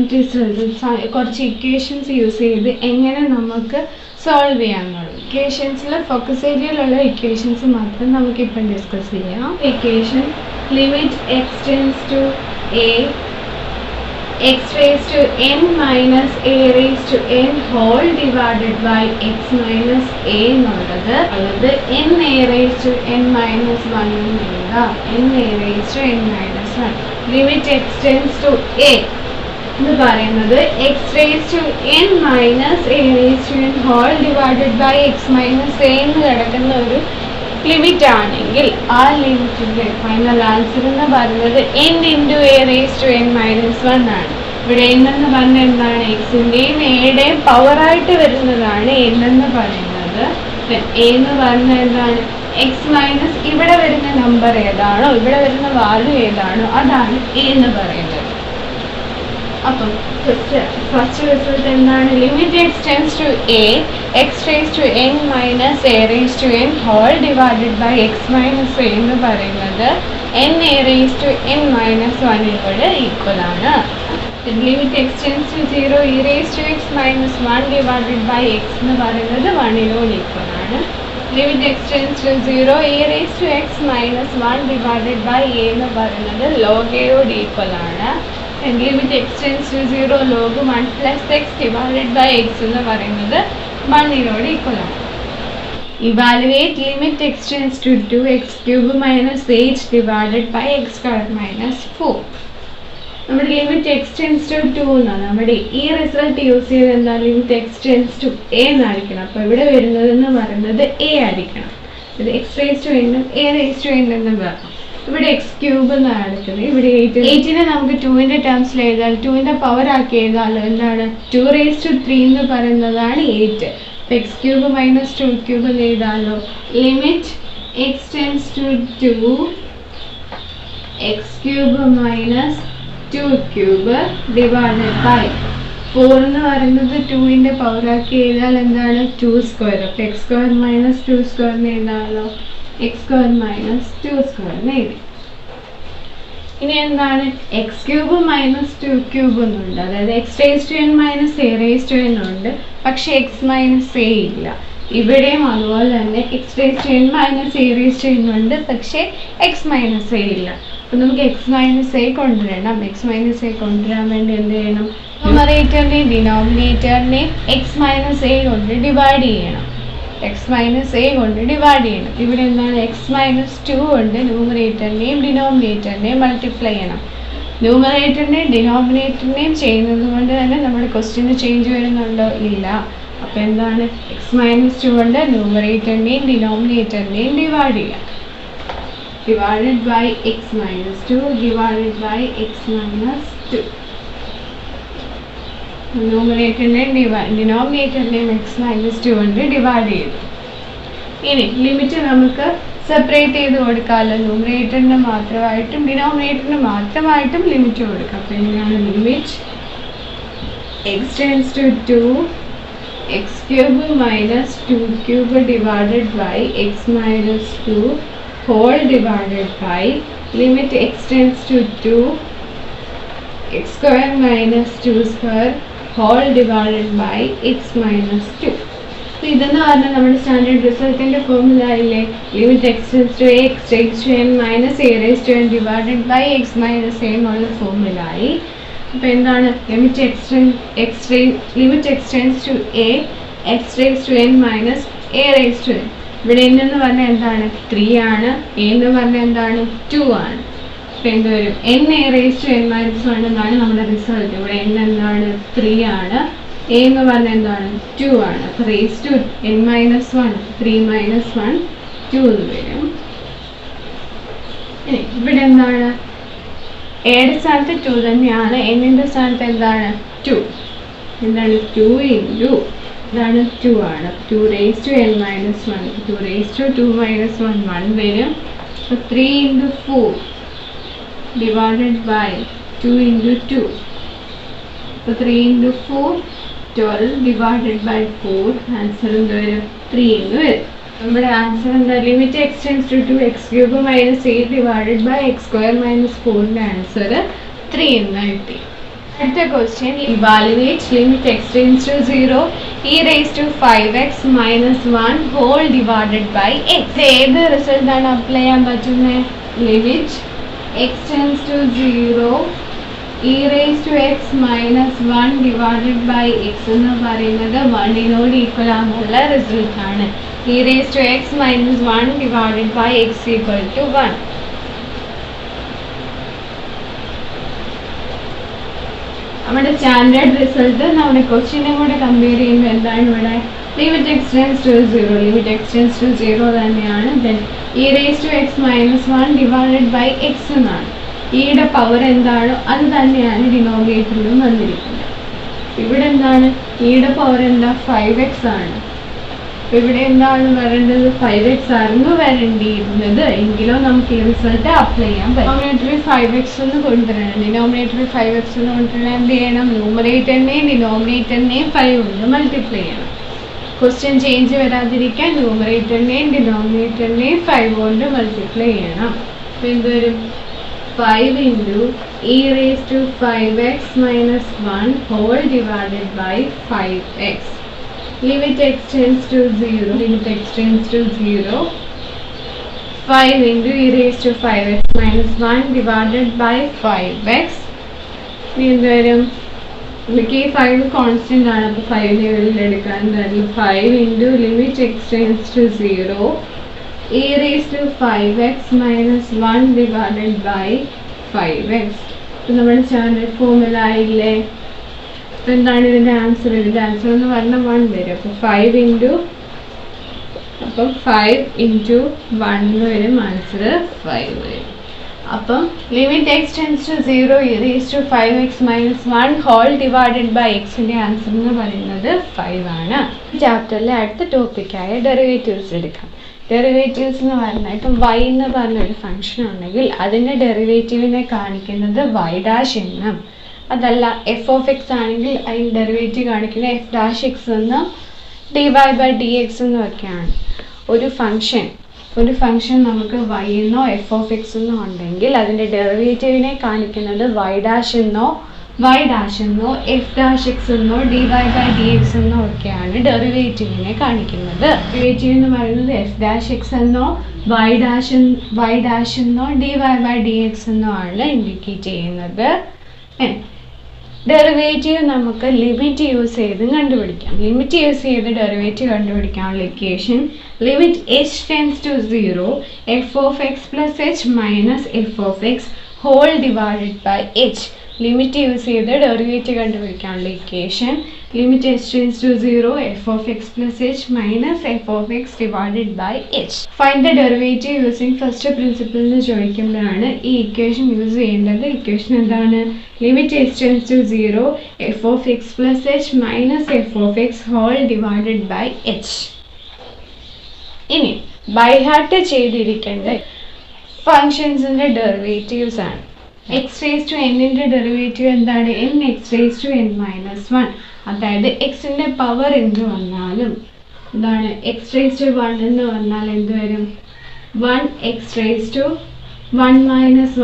കുറച്ച് ഇക്വേഷൻസ് യൂസ് ചെയ്ത് എങ്ങനെ നമുക്ക് സോൾവ് ചെയ്യാമെന്നുള്ളത്. ഇക്വേഷൻസിൽ ഫോക്കസ് ഏരിയയിലുള്ള ഇക്വേഷൻസ് മാത്രം നമുക്കിപ്പം ഡിസ്കസ് ചെയ്യാം. Equation limit X tends to A X raise to n minus A raise to n whole divided by X minus a എന്നുള്ളത് n a raise to n minus 1 എന്ന് എഴുതാം. n a raise to n minus 1. Limit X tends to a എന്ന് പറയുന്നത് x raise to n minus A raise to n whole divided by X minus A എന്ന് കിടക്കുന്ന ഒരു limit ആണെങ്കിൽ ആ ലിമിറ്റിൻ്റെ final answer എന്ന് പറയുന്നത് n into a raise to n minus 1 ആണ്. ഇവിടെ n എന്ന് പറഞ്ഞാൽ എന്താണ്? എക്സിൻ്റെയും എയുടെയും പവറായിട്ട് വരുന്നതാണ് n എന്ന് പറയുന്നത്. എ എന്ന് പറഞ്ഞാൽ എന്താണ്? എക്സ് മൈനസ് ഇവിടെ വരുന്ന നമ്പർ ഏതാണോ, ഇവിടെ വരുന്ന വാല്യൂ ഏതാണോ അതാണ് എ എന്ന് പറയുന്നത്. അപ്പം ഫസ്റ്റ് റിസൾട്ട് എന്താണ്? Limit X tends to A X raise to n minus A raise to n whole divided by X minus A എന്ന് പറയുന്നത് n a raise to n minus 1 equal ആണ്. Limit X tends to 0 e raise to x minus 1 divided by X എന്ന് പറയുന്നത് 1 equal ആണ്. Limit X tends to 0 e raise to x minus 1 divided by A എന്ന് പറയുന്നത് log എയോട് equal ആണ്. Limit X tends to 0 log 1 plus x divided by X എന്ന് പറയുന്നത് 1 equal ആണ്. Evaluate limit X tends to 2x cube minus 8 divided by x square minus 4. നമ്മുടെ limit X tends to 2 എന്നാണ്. നമ്മുടെ ഈ റിസൾട്ട് യൂസ് ചെയ്ത് എന്താ? Limit X tends to A എന്നായിരിക്കണം. അപ്പോൾ ഇവിടെ വരുന്നതെന്ന് പറയുന്നത് എ ആയിരിക്കണം. ഇത് എക്സ് റേസ് ടു എന്നും എ റേസ് ടു n എന്നും പറയാം. ഇവിടെ എക്സ് ക്യൂബ് എന്നാണ് എടുക്കുന്നത്. ഇവിടെ 8നെ നമുക്ക് 2ൻ്റെ ടേംസിൽ എഴുതാം. 2ൻ്റെ പവർ ആക്കി എഴുതാമല്ലോ. എന്താണ്? 2 റേസ് ടു 3 എന്ന് പറയുന്നതാണ് 8. അപ്പോൾ എക്സ് ക്യൂബ് മൈനസ് 2 ക്യൂബ് എന്ന് എഴുതാമല്ലോ. Limit X tends to 2 X cube minus 2 cube divided by 4 എന്ന് പറയുന്നത് 2ൻ്റെ പവർ ആക്കി എഴുതാൽ എന്താണ്? 2 സ്ക്വയർ. അപ്പോൾ എക്സ് സ്ക്വയർ മൈനസ് 2 സ്ക്വയറിന് എഴുതാമല്ലോ. എക്സ് സ്ക്വയർ മൈനസ് 2 സ്ക്വയറിന് എഴുതി. ഇനി എന്താണ്? എക്സ് ക്യൂബ് മൈനസ് 2 ക്യൂബ് എന്നുണ്ട്. അതായത് x raise to n minus A raise to n ഉണ്ട്. പക്ഷേ എക്സ് മൈനസ് എ ഇല്ല. ഇവിടെയും അതുപോലെ തന്നെ x raise to n minus A raise to n ഉണ്ട്. പക്ഷേ എക്സ് മൈനസ് എ ഇല്ല. അപ്പോൾ നമുക്ക് എക്സ് മൈനസ് എ കൊണ്ടുവരണം. എക്സ് മൈനസ് എ കൊണ്ടുവരാൻ വേണ്ടി എന്ത് ചെയ്യണം? ന്യൂമറേറ്ററിനെയും ഡിനോമിനേറ്ററിനെയും എക്സ് മൈനസ് എ കൊണ്ട് ഡിവൈഡ് ചെയ്യണം. എക്സ് മൈനസ് എ കൊണ്ട് ഡിവൈഡ് ചെയ്യണം. ഇവിടെ എന്താണ്? എക്സ് മൈനസ് 2 കൊണ്ട് ന്യൂമറേറ്ററിനെയും ഡിനോമിനേറ്ററിനെയും മൾട്ടിപ്ലൈ ചെയ്യണം. ന്യൂമറേറ്ററിനെയും ഡിനോമിനേറ്ററിനെയും ചെയ്യുന്നത് കൊണ്ട് തന്നെ നമ്മുടെ ക്വസ്റ്റ്യന് ചേഞ്ച് വരുന്നുണ്ടോ? ഇല്ല. അപ്പോൾ എന്താണ്? എക്സ് മൈനസ് 2 കൊണ്ട് ന്യൂമറേറ്ററിനെയും ഡിനോമിനേറ്ററിനെയും ഡിവൈഡ് ചെയ്യാം. Divided by X minus 2 divided by X minus 2. ന്യൂമറേറ്ററിനെയും ഡിനോമിനേറ്ററിനെയും എക്സ് മൈനസ് 2 കൊണ്ട് ഡിവൈഡ് ചെയ്തു. ഇനി ലിമിറ്റ് നമുക്ക് സെപ്പറേറ്റ് ചെയ്ത് കൊടുക്കാമല്ലോ. ന്യൂമറേറ്ററിന് മാത്രമായിട്ടും ഡിനോമിനേറ്ററിന് മാത്രമായിട്ടും ലിമിറ്റ് കൊടുക്കാം. അപ്പോൾ എങ്ങനെയാണ്? Limit X tends to 2 X cube minus 2 cube divided by X minus 2 whole divided by limit X tends to 2 x square minus 2 square whole divided by X minus 2. അപ്പോൾ ഇതെന്ന് പറഞ്ഞാൽ നമ്മുടെ standard റിസൾട്ടിൻ്റെ formula ആയില്ലേ? Limit X tends to A X raise to n minus A raise to n divided by X minus a എന്നുള്ള formula ആയി. അപ്പോൾ എന്താണ്? Limit X tends to A X raise to n minus A raise to n. ഇവിടെ n എന്ന് പറഞ്ഞാൽ എന്താണ് 3 ആണ്, a എന്ന് പറഞ്ഞാൽ എന്താണ് 2 ആണ്. അപ്പൊ എന്ത് വരും n(n-1) എന്നാണ് നമ്മുടെ റിസൾട്ട്. ഇവിടെ n എന്താണ് 3 ആണ്, a എന്ന് പറഞ്ഞാൽ എന്താണ് 2 ആണ്. അപ്പൊ raised to n-1 3 - 1 2 എന്ന് വരും. ഇനി ഇവിടെ എന്താണ് എയുടെ സ്ഥാനത്ത് 2 തന്നെയാണ്, n-ന്റെ സ്ഥാനത്ത് എന്താണ് 2, എന്താണ് 2 ഇൻറ്റു ഇതാണ് 2 ആണ്. 2 raised to n-1 2 raised to 2 - 1 1 വരും. അപ്പോൾ 3 × 4 divided by 2 × 2. അപ്പോൾ 3 × 4 12 divided by 4 ആൻസർ എന്ത് വരും 3 എന്ന് വരും. നമ്മുടെ ആൻസർ എന്താ limit x tends to 2x³ - 8 divided by x² - 4ന്റെ ആൻസർ 3 എന്ന് കിട്ടി. അടുത്ത question evaluate limit x tends to 0 e raised to 5x - 1 whole divided by x. ഏത് റിസൾട്ട് ആണ് അപ്ലൈ ചെയ്യാൻ പറ്റുന്നത്? Limit x tends to 0 e raised to x - 1 divided by x എന്ന് പറയുന്നത് 1നോട് ഈക്വൽ ആണെന്നുള്ള റിസൾട്ട് ആണ്. e raised to x - 1 divided by x equal to 1. നമ്മുടെ standard result നമ്മുടെ ക്വസ്റ്റ്യനും കൂടെ കമ്പയർ ചെയ്യുമ്പോൾ എന്താണ് ഇവിടെ limit x tends to 0 limit x tends to 0 തന്നെയാണ്. Then e raised to x - 1 divided by x എന്നാണ്. ഈയുടെ പവർ എന്താണോ അത് തന്നെയാണ് ഡിനോമിനേറ്ററിലും വന്നിരിക്കുന്നത്. ഇവിടെ എന്താണ് ഈയുടെ പവർ എന്താ 5x ആണ്. ഇവിടെ എന്താണ് വരേണ്ടത് 5x ആയിരുന്നു വരേണ്ടിയിരുന്നത്, എങ്കിലോ നമുക്ക് ഈ റിസൾട്ട് അപ്ലൈ ചെയ്യാൻ പറ്റും. ഡിനോമിനേറ്ററിൽ 5x എന്ന് കൊണ്ടുവരണം. ഡിനോമിനേറ്ററിൽ 5x എന്ന് കൊണ്ടുവരണം എന്ത് ചെയ്യണം? ന്യൂമറേറ്ററിനെയും ഡിനോമിനേറ്ററിനെയും 5 കൊണ്ട് മൾട്ടിപ്ലൈ ചെയ്യണം. ക്വസ്റ്റ്യൻ ചേഞ്ച് വരാതിരിക്കാൻ ന്യൂമറേറ്ററിനെയും ഡിനോമിനേറ്ററിനെയും 5 കൊണ്ട് മൾട്ടിപ്ലൈ ചെയ്യണം. അപ്പോൾ എന്ത് വരും 5 × e raised to 5x - 1 whole divided by 5x. Limit x tends to 0 limit x tends to 0 5 × e raised to 5x - 1 divided by 5x. എന്ത് വരും? നമുക്ക് ഈ 5 കോൺസ്റ്റന്റ് ആണ്, അപ്പോൾ 5 ലെവലിൽ എടുക്കാൻ തരും. 5 × limit x tends to 0 e raised to 5x - 1 divided by 5x. ഇപ്പം നമ്മുടെ സ്റ്റാൻഡേർഡ് ഫോർമുല ആയില്ലേ? അപ്പോൾ എന്താണ് ഇതിൻ്റെ ആൻസർ? ഇതിൻ്റെ ആൻസർ എന്ന് പറഞ്ഞാൽ 1 വരും. അപ്പോൾ 5 × 1 വരും, ആൻസർ 5 വരും. അപ്പം limit x tends to 0 e raised to 5x - 1 whole divided by എക്സിൻ്റെ ആൻസർ എന്ന് പറയുന്നത് 5 ആണ്. ചാപ്റ്ററിലെ അടുത്ത ടോപ്പിക്കായ ഡെറിവേറ്റീവ്സ് എടുക്കാം. ഡെറിവേറ്റീവ്സ് എന്ന് പറഞ്ഞാൽ ഇപ്പം y എന്ന് പറഞ്ഞൊരു ഫംഗ്ഷൻ ഉണ്ടെങ്കിൽ അതിൻ്റെ ഡെറിവേറ്റീവിനെ കാണിക്കുന്നത് y' എന്നും, അതല്ല f(x) ആണെങ്കിൽ അതിൻ്റെ ഡെറിവേറ്റീവ് കാണിക്കുന്നത് f'(x) എന്നും dy/dx എന്നും ഒക്കെയാണ്. ഒരു ഫംഗ്ഷൻ നമുക്ക് y എന്നോ f(x) എന്നോ ഉണ്ടെങ്കിൽ അതിൻ്റെ ഡെറിവേറ്റീവിനെ കാണിക്കുന്നത് y' എന്നോ f'(x) എന്നോ dy/dx എന്നോ ഒക്കെയാണ് ഡെറിവേറ്റീവിനെ കാണിക്കുന്നത്. ഡെറിവേറ്റീവ് എന്ന് പറയുന്നത് f'(x) എന്നോ y' എന്നോ dy/dx എന്നോ ആണ് ഇൻഡിക്കേറ്റ് ചെയ്യുന്നത്. ഡെറിവേറ്റീവ് നമുക്ക് ലിമിറ്റ് യൂസ് ചെയ്ത് കണ്ടുപിടിക്കാം. ലിമിറ്റ് യൂസ് ചെയ്ത് ഡെറിവേറ്റീവ് കണ്ടുപിടിക്കാനുള്ള equation limit h tends to 0 f(x + h - f(x) whole divided by h. Limit use ചെയ്ത് ഡെറിവേറ്റീവ് കണ്ടുപിടിക്കാനുള്ള equation limit h tends to 0 f(x + h - f(x) divided by h. Find the derivative using first principle എന്ന് ചോദിക്കുമ്പോഴാണ് ഈ equation use ചെയ്യേണ്ടത്. Equation എന്താണ്? Limit h tends to 0 f(x + h - f(x) whole divided by h. ഇനി by heart ചെയ്തിരിക്കേണ്ട ഫങ്ഷൻസിൻ്റെ derivatives ആണ്. x raised to n-ന്റെ derivative എന്താണ്? nx raised to n-1. അതായത് എക്സിൻ്റെ പവർ എന്ത് വന്നാലും എന്താണ് x raised to 1 എന്ന് വന്നാൽ എന്ത് വരും? 1x raised to 1 -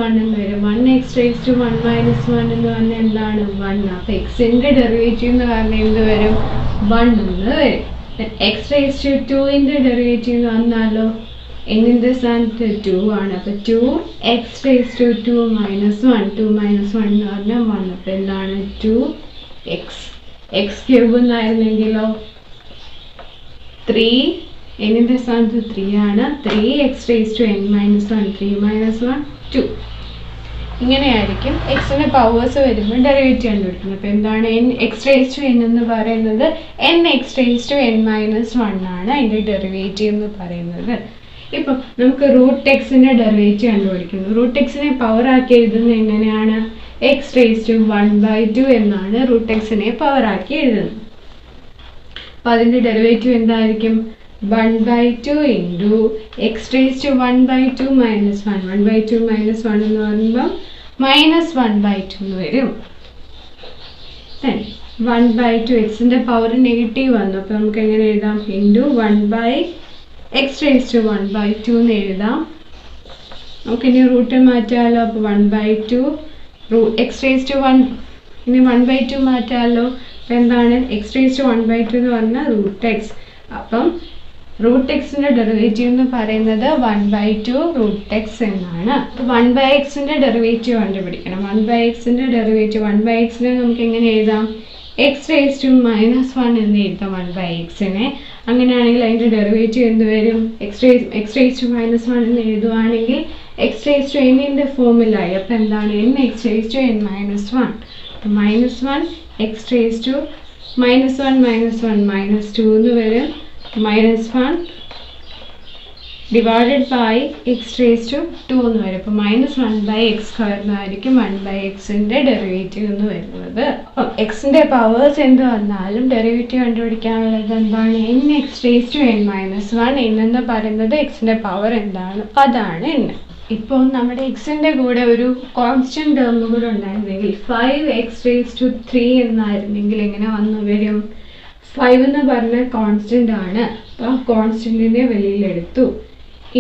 1 എന്ന് വരും. 1x raised to 1 - 1 എന്ന് പറഞ്ഞാൽ എന്താണ്? 1. അപ്പോൾ എക്സിൻ്റെ ഡെറിവേറ്റീവ് എന്ന് പറഞ്ഞാൽ എന്ത് വരും? 1 എന്ന് വരും. x raised to 2ന്റെ ഡെറിവേറ്റീവ് എന്ന് വന്നാലോ n-ന്റെ സ്ഥാനത്ത് 2 ആണ്. അപ്പോൾ 2x raised to 2 - 1 2 - 1 എന്ന് പറഞ്ഞാൽ 1. അപ്പോൾ എന്താണ്? 2x. x³ എന്നായിരുന്നെങ്കിലോ 3 എന്നിൻ്റെ സ്ഥാനത്ത് 3 ആണ്. 3x⁻n−1 3 - 1 2. ഇങ്ങനെയായിരിക്കും എക്സിൻ്റെ പവേഴ്സ് വരുമ്പോൾ ഡെറിവേറ്റീവ് കണ്ടുപിടിക്കുന്നത്. അപ്പോൾ എന്താണ് x⁻n എന്ന് പറയുന്നത് nx⁻n−1 ആണ് അതിൻ്റെ ഡെറിവേറ്റീവ് എന്ന് പറയുന്നത്. ഇപ്പം നമുക്ക് √xൻ്റെ ഡെറിവേറ്റീവ് കണ്ടുപിടിക്കുന്നത്. √xനെ പവർ ആക്കി എഴുതുന്നത് എങ്ങനെയാണ്? x⁻1/2 എന്നാണ് √xനെ പവർ ആക്കി എഴുതുന്നത്. അപ്പോൾ അതിൻ്റെ ഡെറിവേറ്റീവ് എന്തായിരിക്കും? 1/2 ഇൻറ്റു x⁻1/2 - 1 1/2 - 1 എന്ന് പറയുമ്പം -1/2 എന്ന് വരും. 1/2 എക്സിൻ്റെ പവർ നെഗറ്റീവ് വന്നു. അപ്പോൾ നമുക്ക് എങ്ങനെ എഴുതാം? ഇൻറ്റു 1/x⁻1/2 എന്ന് എഴുതാം. നമുക്കിനി റൂട്ട് മാറ്റാമല്ലോ. അപ്പോൾ 1/2 x⁻1 ഇനി 1/2 മാറ്റാമല്ലോ. അപ്പോൾ എന്താണ് x⁻1/2 എന്ന് പറഞ്ഞാൽ √x. അപ്പം √xൻ്റെ ഡെറിവേറ്റീവ് എന്ന് പറയുന്നത് 1/2 √x എന്നാണ്. അപ്പോൾ 1/xൻ്റെ ഡെറിവേറ്റീവ് കണ്ടുപിടിക്കണം. 1/xൻ്റെ ഡെറിവേറ്റീവ് 1/xനെ നമുക്ക് എങ്ങനെ എഴുതാം? x⁻1 എന്ന് എഴുതാം 1/xനെ. അങ്ങനെയാണെങ്കിൽ അതിൻ്റെ ഡെറിവേറ്റീവ് എന്ത് വരും? x⁻1 എന്ന് എഴുതുവാണെങ്കിൽ x⁻n ഫോമിലായി. അപ്പോൾ എന്താണ് nx⁻n−1. അപ്പോൾ -1 x⁻1 -1 -2 എന്ന് വരും. -1 ഡിവൈഡഡ് ബൈ x⁻2 എന്ന് വരും. അപ്പോൾ -1/x² എന്നായിരിക്കും 1/xൻ്റെ ഡെറിവേറ്റീവ് എന്ന് വരുന്നത്. അപ്പം എക്സിൻ്റെ പവേഴ്സ് എന്ത് വന്നാലും ഡെറിവേറ്റീവ് കണ്ടുപിടിക്കാനുള്ളത് എന്താണ്? nx⁻n−1. എന്ന് പറയുന്നത് എക്സിൻ്റെ പവർ എന്താണ്? അതാണ് n. ഇപ്പോൾ നമ്മുടെ എക്സിൻ്റെ കൂടെ ഒരു കോൺസ്റ്റന്റ് ടേം കൂടെ ഉണ്ടായിരുന്നെങ്കിൽ 5x⁻3 എന്നായിരുന്നെങ്കിൽ എങ്ങനെ വന്നു വരും? 5 എന്ന് പറഞ്ഞ കോൺസ്റ്റന്റ് ആണ്. അപ്പോൾ ആ കോൺസ്റ്റന്റിനെ വെളിയിലെടുത്തു.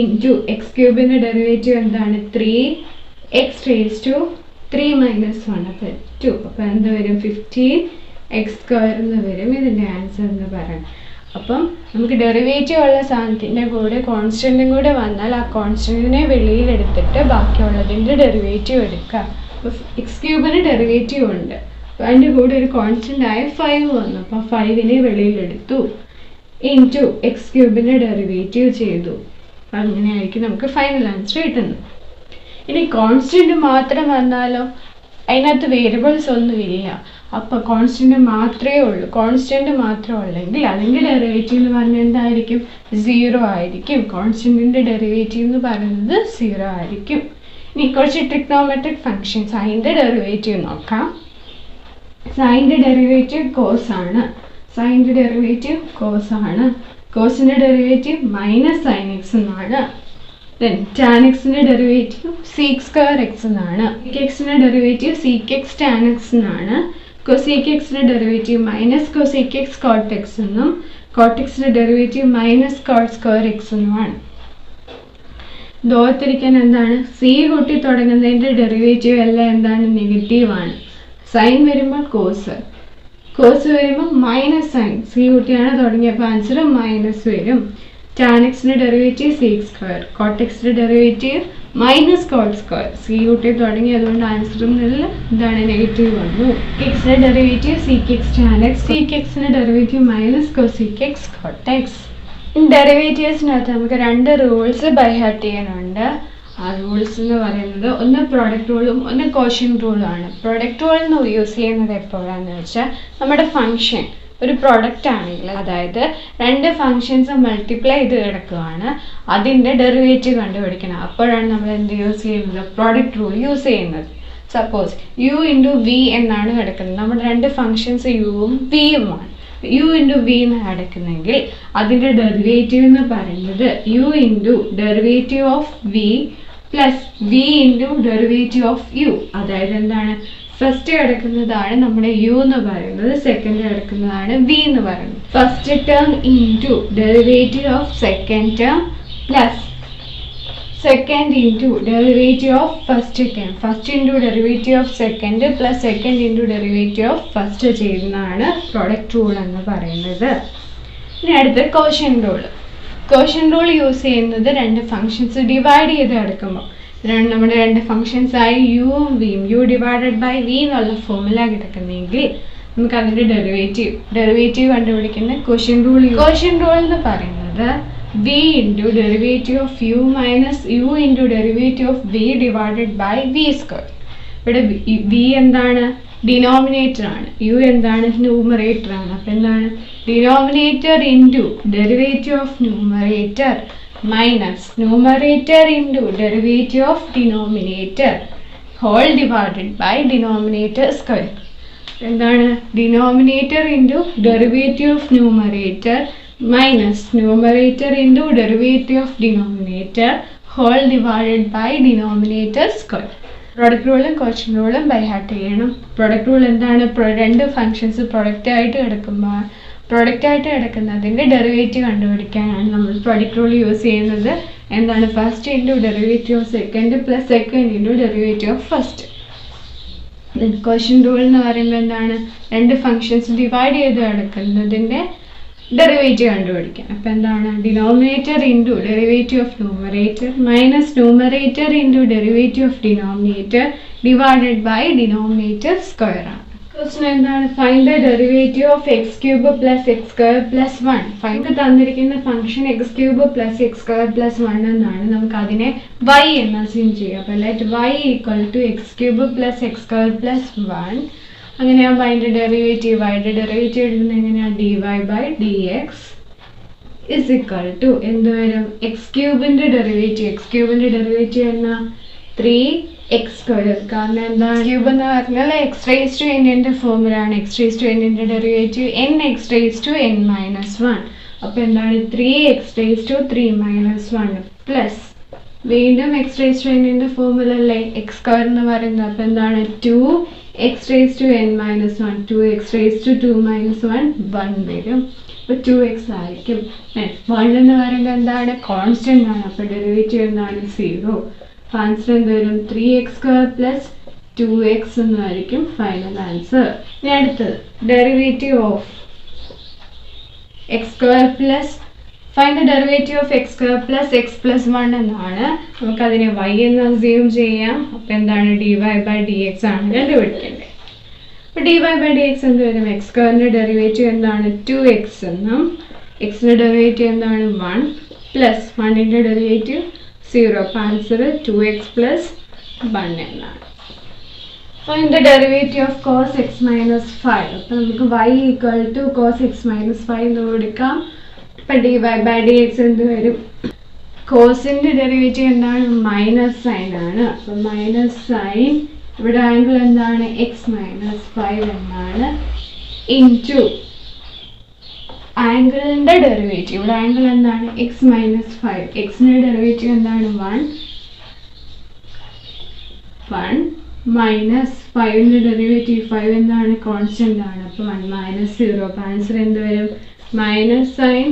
ഇൻറ്റു x³ ഡെറിവേറ്റീവ് എന്താണ്? 3x⁻3 - 1 അപ്പോൾ 2. അപ്പോൾ എന്ത് വരും? 15x² എന്ന് വരും ഇതിൻ്റെ ആൻസർ എന്ന് പറയാം. അപ്പം നമുക്ക് ഡെറിവേറ്റീവ് ഉള്ള സാധനത്തിൻ്റെ കൂടെ കോൺസ്റ്റൻറ്റും കൂടെ വന്നാൽ ആ കോൺസ്റ്റൻറ്റിനെ വെളിയിലെടുത്തിട്ട് ബാക്കിയുള്ളതിൻ്റെ ഡെറിവേറ്റീവ് എടുക്കുക. അപ്പോൾ x³ ഡെറിവേറ്റീവ് ഉണ്ട്. അതിൻ്റെ കൂടെ ഒരു കോൺസ്റ്റൻ്റ് ആയ 5 വന്നു. അപ്പോൾ 5നെ വെളിയിലെടുത്തു. ഇൻറ്റു x³ ഡെറിവേറ്റീവ് ചെയ്തു. അങ്ങനെയായിരിക്കും നമുക്ക് ഫൈനൽ ആൻസർ കിട്ടുന്നത്. ഇനി കോൺസ്റ്റൻറ്റ് മാത്രം വന്നാലോ? അതിനകത്ത് വേരിയബിൾസ് ഒന്നുമില്ല. അപ്പോൾ കോൺസ്റ്റൻറ്റ് മാത്രമേ ഉള്ളൂ. കോൺസ്റ്റൻറ്റ് മാത്രം ഉള്ളെങ്കിൽ അതിൻ്റെ ഡെറിവേറ്റീവ് എന്ന് പറഞ്ഞാൽ എന്തായിരിക്കും? 0 ആയിരിക്കും. കോൺസ്റ്റൻറ്റിൻ്റെ ഡെറിവേറ്റീവ് എന്ന് പറയുന്നത് 0 ആയിരിക്കും. ഇനി കുറച്ച് ട്രിഗ്നോമെട്രിക് ഫങ്ഷൻസ് അതിൻ്റെ ഡെറിവേറ്റീവ് നോക്കാം. സൈൻ്റെ ഡെറിവേറ്റീവ് കോസ് ആണ്. സൈൻ്റെ ഡെറിവേറ്റീവ് കോസ് ആണ്. കോസിൻ്റെ ഡെറിവേറ്റീവ് -sin x എന്നാണ്. ദെൻ tan xൻ്റെ ഡെറിവേറ്റീവ് sec²x എന്നാണ്. sec(x)ൻ്റെ ഡെറിവേറ്റീവ് sec(x tan x) എന്നാണ്. cosec(x)ൻ്റെ ഡെറിവേറ്റീവ് -cosec(x) cot x എന്നും cot xൻ്റെ ഡെറിവേറ്റീവ് -cot²x എന്നുമാണ്. ദോത്തിരിക്കാൻ എന്താണ്? c കൂട്ടി തുടങ്ങുന്നതിൻ്റെ ഡെറിവേറ്റീവ് എല്ലാം എന്താണ്? നെഗറ്റീവാണ്. സൈൻ വരുമ്പോൾ കോസ് വരുമ്പോൾ -sin. c കൂട്ടിയാണ് തുടങ്ങിയപ്പോൾ ആൻസർ മൈനസ് വരും. tan xൻ്റെ ഡെറിവേറ്റീവ് sec². cot xൻ്റെ ഡെറിവേറ്റീവ് -cot². c കൂട്ടി തുടങ്ങി അതുകൊണ്ട് ആൻസറും എന്താണ്? നെഗറ്റീവ് വന്നു. xൻ്റെ ഡെറിവേറ്റീവ് sec(x tan x). sec(x)ൻ്റെ derivative -cosec(x cot x). ഡെറിവേറ്റീവ്സിനകത്ത് നമുക്ക് 2 റൂൾസ് ബൈ ഹാർട്ട് ചെയ്യാനുണ്ട്. ആ റൂൾസ് എന്ന് പറയുന്നത് ഒന്ന് പ്രോഡക്റ്റ് റൂളും ഒന്ന് കോഷ്യന്റ് റൂളും ആണ്. പ്രോഡക്റ്റ് റൂൾ എന്ന് യൂസ് ചെയ്യുന്നത് എപ്പോഴാണെന്ന് വെച്ചാൽ നമ്മുടെ ഫംഗ്ഷൻ ഒരു പ്രോഡക്റ്റ് ആണെങ്കിൽ, അതായത് 2 ഫങ്ഷൻസ് മൾട്ടിപ്ലൈ ചെയ്ത് കിടക്കുകയാണ്, അതിൻ്റെ ഡെറിവേറ്റീവ് കണ്ടുപിടിക്കണം. അപ്പോഴാണ് നമ്മൾ എന്ത് യൂസ് ചെയ്യുന്നത്? പ്രോഡക്റ്റ് റൂൾ യൂസ് ചെയ്യുന്നത്. സപ്പോസ് u × v എന്നാണ് കിടക്കുന്നത്. നമ്മുടെ 2 ഫങ്ഷൻസ് യുവും വിയുമാണ്. u × v എന്ന് കിടക്കുന്നെങ്കിൽ അതിൻ്റെ ഡെറിവേറ്റീവ് എന്ന് പറയുന്നത് u × derivative of v plus v × derivative of u. അതായത് എന്താണ്? ഫസ്റ്റ് കിടക്കുന്നതാണ് നമ്മുടെ u എന്ന് പറയുന്നത്, സെക്കൻഡ് കിടക്കുന്നതാണ് v എന്ന് പറയുന്നത്. First term into derivative of second term plus second into derivative of first term. First into derivative of second plus second into derivative of first ചെയ്യുന്നതാണ് പ്രോഡക്റ്റ് റൂൾ എന്ന് പറയുന്നത്. ഇനി അടുത്ത് quotient rule. Quotient rule use ചെയ്യുന്നത് 2 functions divide ചെയ്ത് കിടക്കുമ്പോൾ നമ്മുടെ 2 functions ആയി യുവും വിയും u ഡിവൈഡഡ് ബൈ v എന്നുള്ള ഫോമുല കിടക്കുന്നെങ്കിൽ നമുക്ക് അതിൻ്റെ ഡെറിവേറ്റീവ് കണ്ടുപിടിക്കുന്ന കോഷ്യന്റ് റൂൾ എന്ന് പറയുന്നത് v into derivative of u minus u into derivative of v divided by v square. ഇവിടെ v എന്താണ്? ഡിനോമിനേറ്റർ ആണ്. u എന്താണ്? ന്യൂമറേറ്റർ ആണ്. അപ്പം എന്താണ്? Denominator into derivative of numerator minus numerator into derivative of denominator whole divided by denominator square. എന്താണ്? Denominator into derivative of numerator minus numerator into derivative of denominator whole divided by denominator square. Product റൂളും quotient റൂളും by heart ചെയ്യണം. Product rule എന്താണ്? രണ്ട് functions product ആയിട്ട് കിടക്കുന്നതിൻ്റെ derivative കണ്ടുപിടിക്കാനാണ് നമ്മൾ product rule use ചെയ്യുന്നത്. എന്താണ്? First into derivative of second plus second into derivative of first. Quotient rule എന്ന് പറയുമ്പോൾ എന്താണ്? രണ്ട് ഫങ്ഷൻസ് ഡിവൈഡ് ചെയ്ത് കിടക്കുന്നതിൻ്റെ ഡെറിവേറ്റീവ് കണ്ടുപിടിക്കാം. അപ്പം എന്താണ്? Denominator into derivative of numerator minus numerator into derivative of denominator divided by denominator square ആണ്. Question എന്താണ്? Find the derivative of X cube plus X square plus 1. Find തന്നിരിക്കുന്ന function X cube plus X square plus 1 എന്നാണ്. നമുക്ക് അതിനെ y എന്ന് assume ചെയ്യാം. അപ്പം let y equal to X cube plus X square plus 1. അങ്ങനെയാകുമ്പോൾ അതിൻ്റെ ഡെറിവേറ്റീവ് എടുക്കുന്നത് എങ്ങനെയാണ്? dy by d x is equal to എന്ത് വരും? എക്സ് ക്യൂബിൻ്റെ ഡെറിവേറ്റീവ് എന്നാ 3x സ്ക്വയർ. കാരണം എന്താണ്? ക്യൂബ് എന്ന് പറഞ്ഞാൽ എക്സ് റേസ് ടു എന്നിൻ്റെ ഫോമുലാണ്. എക്സ് റേസ് ടു എന്നിൻ്റെ derivative x raise to n minus 1. അപ്പോൾ എന്താണ്? 3x raise to 3 minus 1 plus വീണ്ടും എക്സ് റേസ് ടു എന്നിൻ്റെ ഫോമുലല്ലേ എക്സ് സ്ക്വയർ എന്ന് പറയുന്നത്. അപ്പോൾ എന്താണ്? 2x raise to n minus 1 2x raise to 2 minus 1 1 വരും. അപ്പോൾ 2x ആയിരിക്കും. 1 എന്ന് പറയുന്നത് എന്താണ്? കോൺസ്റ്റൻ്റ് ആണ്. അപ്പോൾ ഡെറിവേറ്റീവ് എന്താണ്? 0. ആൻസർ എന്ത് വരും? 3x സ്ക്വയർ പ്ലസ് 2x എന്നായിരിക്കും ഫൈനൽ ആൻസർ. ഇനി അടുത്തത് derivative of X square plus find the derivative of X square plus X plus 1 എന്നാണ്. നമുക്കതിനെ y എന്ന് അസ്യൂം ചെയ്യാം. അപ്പം എന്താണ്? dy ബൈ ഡി എക്സ് ആണ് കണ്ടുപിടിക്കേണ്ടത്. അപ്പോൾ dy ബൈ ഡി എക്സ് എന്ത് വരും? എക്സ് സ്ക്വയറിൻ്റെ ഡെറിവേറ്റീവ് എന്താണ്? 2x എന്നും എക്സിൻ്റെ ഡെറിവേറ്റീവ് എന്താണ്? 1 പ്ലസ് 1ൻ്റെ ഡെറിവേറ്റീവ് 0. അപ്പോൾ ആൻസർ 2x പ്ലസ് 1 എന്നാണ്. Find the derivative of cos x minus 5. അപ്പോൾ നമുക്ക് y equal to cos x minus 5 എന്ന് കൊടുക്കാം. അപ്പം dy ബൈ ഡി എക്സ് എന്ത് വരും? കോസിൻ്റെ ഡെറിവേറ്റീവ് എന്താണ്? മൈനസ് സൈൻ ആണ്. അപ്പം മൈനസ് സൈൻ ഇവിടെ ആംഗിൾ എന്താണ്? എക്സ് മൈനസ് 5 എന്നാണ് ഇൻറ്റു ആംഗിളിൻ്റെ ഡെറിവേറ്റീവ്. ഇവിടെ ആംഗിൾ എന്താണ്? X minus 5. എക്സിൻ്റെ ഡെറിവേറ്റീവ് എന്താണ്? 1 മൈനസ് 5ൻ്റെ ഡെറിവേറ്റീവ് 5 എന്താണ്? കോൺസ്റ്റൻ്റ് ആണ്. അപ്പോൾ 1 മൈനസ് 0. അപ്പോൾ ആൻസർ എന്ത് വരും? Minus sign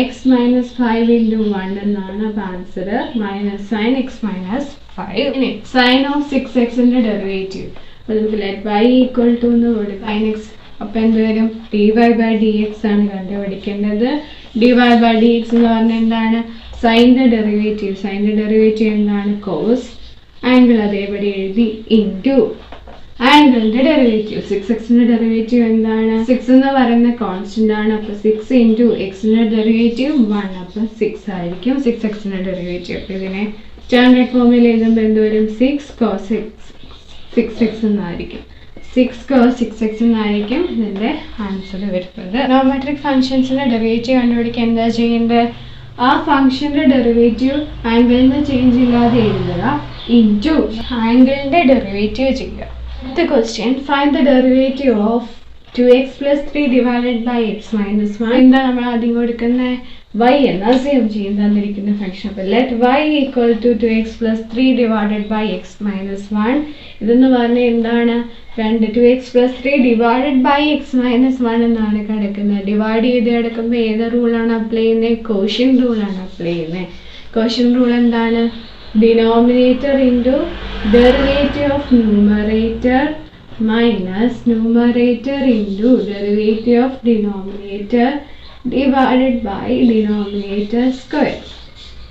x minus 5 into 1 എന്നാണ്. അപ്പോൾ answer minus sign x minus 5. ഇനി സൈൻ ഓഫ് 6xൻ്റെ ഡെറിവേറ്റീവ്. അപ്പോൾ നമുക്ക് ലെറ്റ് y ഈക്വൽ ടു എന്ന് കൊടുക്കാം സൈൻ എക്സ്. അപ്പോൾ എന്ത് വരും? dy ബൈ ഡി എക്സ് ആണ് കണ്ടുപിടിക്കേണ്ടത്. dy ബൈ ഡി എക്സ് എന്ന് പറഞ്ഞാൽ എന്താണ്? സൈൻ്റെ ഡെറിവേറ്റീവ് എന്താണ്? കോസ് ആംഗിൾ അതേപടി എഴുതി ഇൻറ്റു ആംഗിളിൻ്റെ ഡെറിവേറ്റീവ് 6xൻ്റെ ഡെറിവേറ്റീവ് എന്താണ്? 6 എന്ന് പറയുന്ന കോൺസ്റ്റൻ്റ് ആണ്. അപ്പോൾ 6 ഇൻറ്റു എക്സിൻ്റെ ഡെറിവേറ്റീവ് 1. അപ്പോൾ 6 ആയിരിക്കും 6xൻ്റെ ഡെറിവേറ്റീവ്. അപ്പോൾ ഇതിനെ സ്റ്റാൻഡേർഡ് ഫോമിൽ എഴുതുമ്പോൾ എന്ത് വരും? 6 കോസ് 6x എന്നായിരിക്കും. 6 കോസ് 6x എന്നായിരിക്കും ഇതിൻ്റെ ആൻസർ വരുന്നത്. നോമെട്രിക് ഫംഗ്ഷൻസിൻ്റെ ഡെറിവേറ്റീവ് കണ്ടുപിടിക്കാൻ എന്താ ചെയ്യേണ്ടത്? ആ ഫംഗ്ഷൻ്റെ ഡെറിവേറ്റീവ് ആംഗിളിന് ചേഞ്ച് ഇല്ലാതെ എഴുതുക ഇൻറ്റു ആംഗിളിൻ്റെ ഡെറിവേറ്റീവ് ചെയ്യുക. അടുത്ത question find the derivative of 2x plus 3 divided by X minus 1. എന്താ നമ്മൾ ആദ്യം കൊടുക്കുന്ന y എന്ന് അസ്യൂം ചെയ്യും തന്നിരിക്കുന്ന ഫംഗ്ഷൻ. അപ്പോൾ let y equal to 2x plus 3 divided by X minus 1. ഇതെന്ന് പറഞ്ഞാൽ എന്താണ്? 2x plus 3 divided by X minus 1 എന്നാണ് കിടക്കുന്നത്. ഡിവൈഡ് ചെയ്ത് കിടക്കുമ്പോൾ ഏത് റൂളാണ് അപ്ലൈ ചെയ്യുന്നത്? കോഷ്യൻ റൂളാണ് അപ്ലൈ ചെയ്യുന്നത്. കോഷ്യൻ റൂൾ എന്താണ്? Denominator into derivative of numerator minus numerator into derivative of denominator divided by denominator square.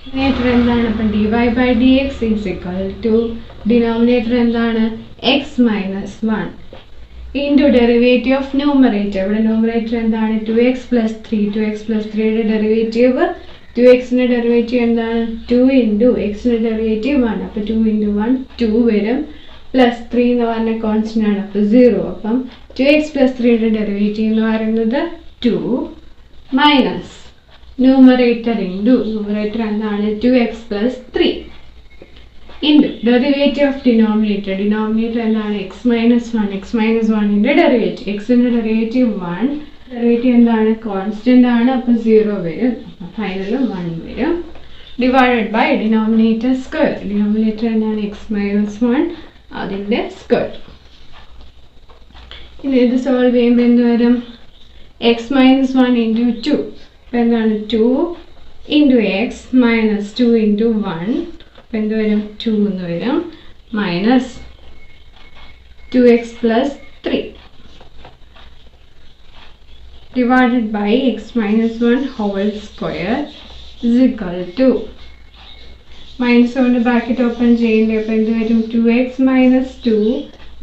Denominator എന്താണ്? അപ്പം dy by d x is equal to denominator എന്താണ്? X minus 1 into derivative of numerator. ഇവിടെ numerator എന്താണ്? 2x plus 3. 2x plus 3യുടെ derivative 2xന്റെ derivative എന്താണ്? 2 into എക്സിൻ്റെ derivative 1. അപ്പോൾ 2 ഇൻറ്റു 1 2 വരും. പ്ലസ് 3 എന്ന് പറഞ്ഞ കോൺസ്റ്റൻ്റ് ആണ്, അപ്പോൾ 0. അപ്പം 2x പ്ലസ് 3യുടെ ഡെറിവേറ്റീവ് എന്ന് പറയുന്നത് 2 മൈനസ് ന്യൂമറേറ്റർ ഇൻറ്റു ന്യൂമറേറ്റർ എന്താണ്? 2x plus 3 into derivative of denominator. Denominator എന്താണ്? x minus 1. x മൈനസ് 1ൻ്റെ ഡെറിവേറ്റീവ്. എക്സിൻ്റെ ഡെറിവേറ്റീവ് 1. ഡെറിവേറ്റീവ് എന്താണ്? കോൺസ്റ്റൻ്റ് ആണ്, അപ്പോൾ 0 വരും. അപ്പോൾ ഫൈനലും 1 വരും. Divided by denominator square. Denominator എന്താണ്? x മൈനസ് 1 അതിൻ്റെ സ്ക്വയർ. ഇനി ഇത് സോൾവ് ചെയ്യുമ്പോൾ എന്ത് വരും? x minus 1 into 2. അപ്പോൾ എന്താണ്? 2 ഇൻറ്റു എക്സ് മൈനസ് 2 ഇൻറ്റു 1. അപ്പോൾ എന്ത് വരും? 2 എന്ന് വരും. Minus 2x plus 3 divided by x minus 1 whole square is equal to minus കൊണ്ട് ബ്രാക്കറ്റ് ഓപ്പൺ ചെയ്യേണ്ടത്. അപ്പോൾ എന്ത് വരും? 2x minus 2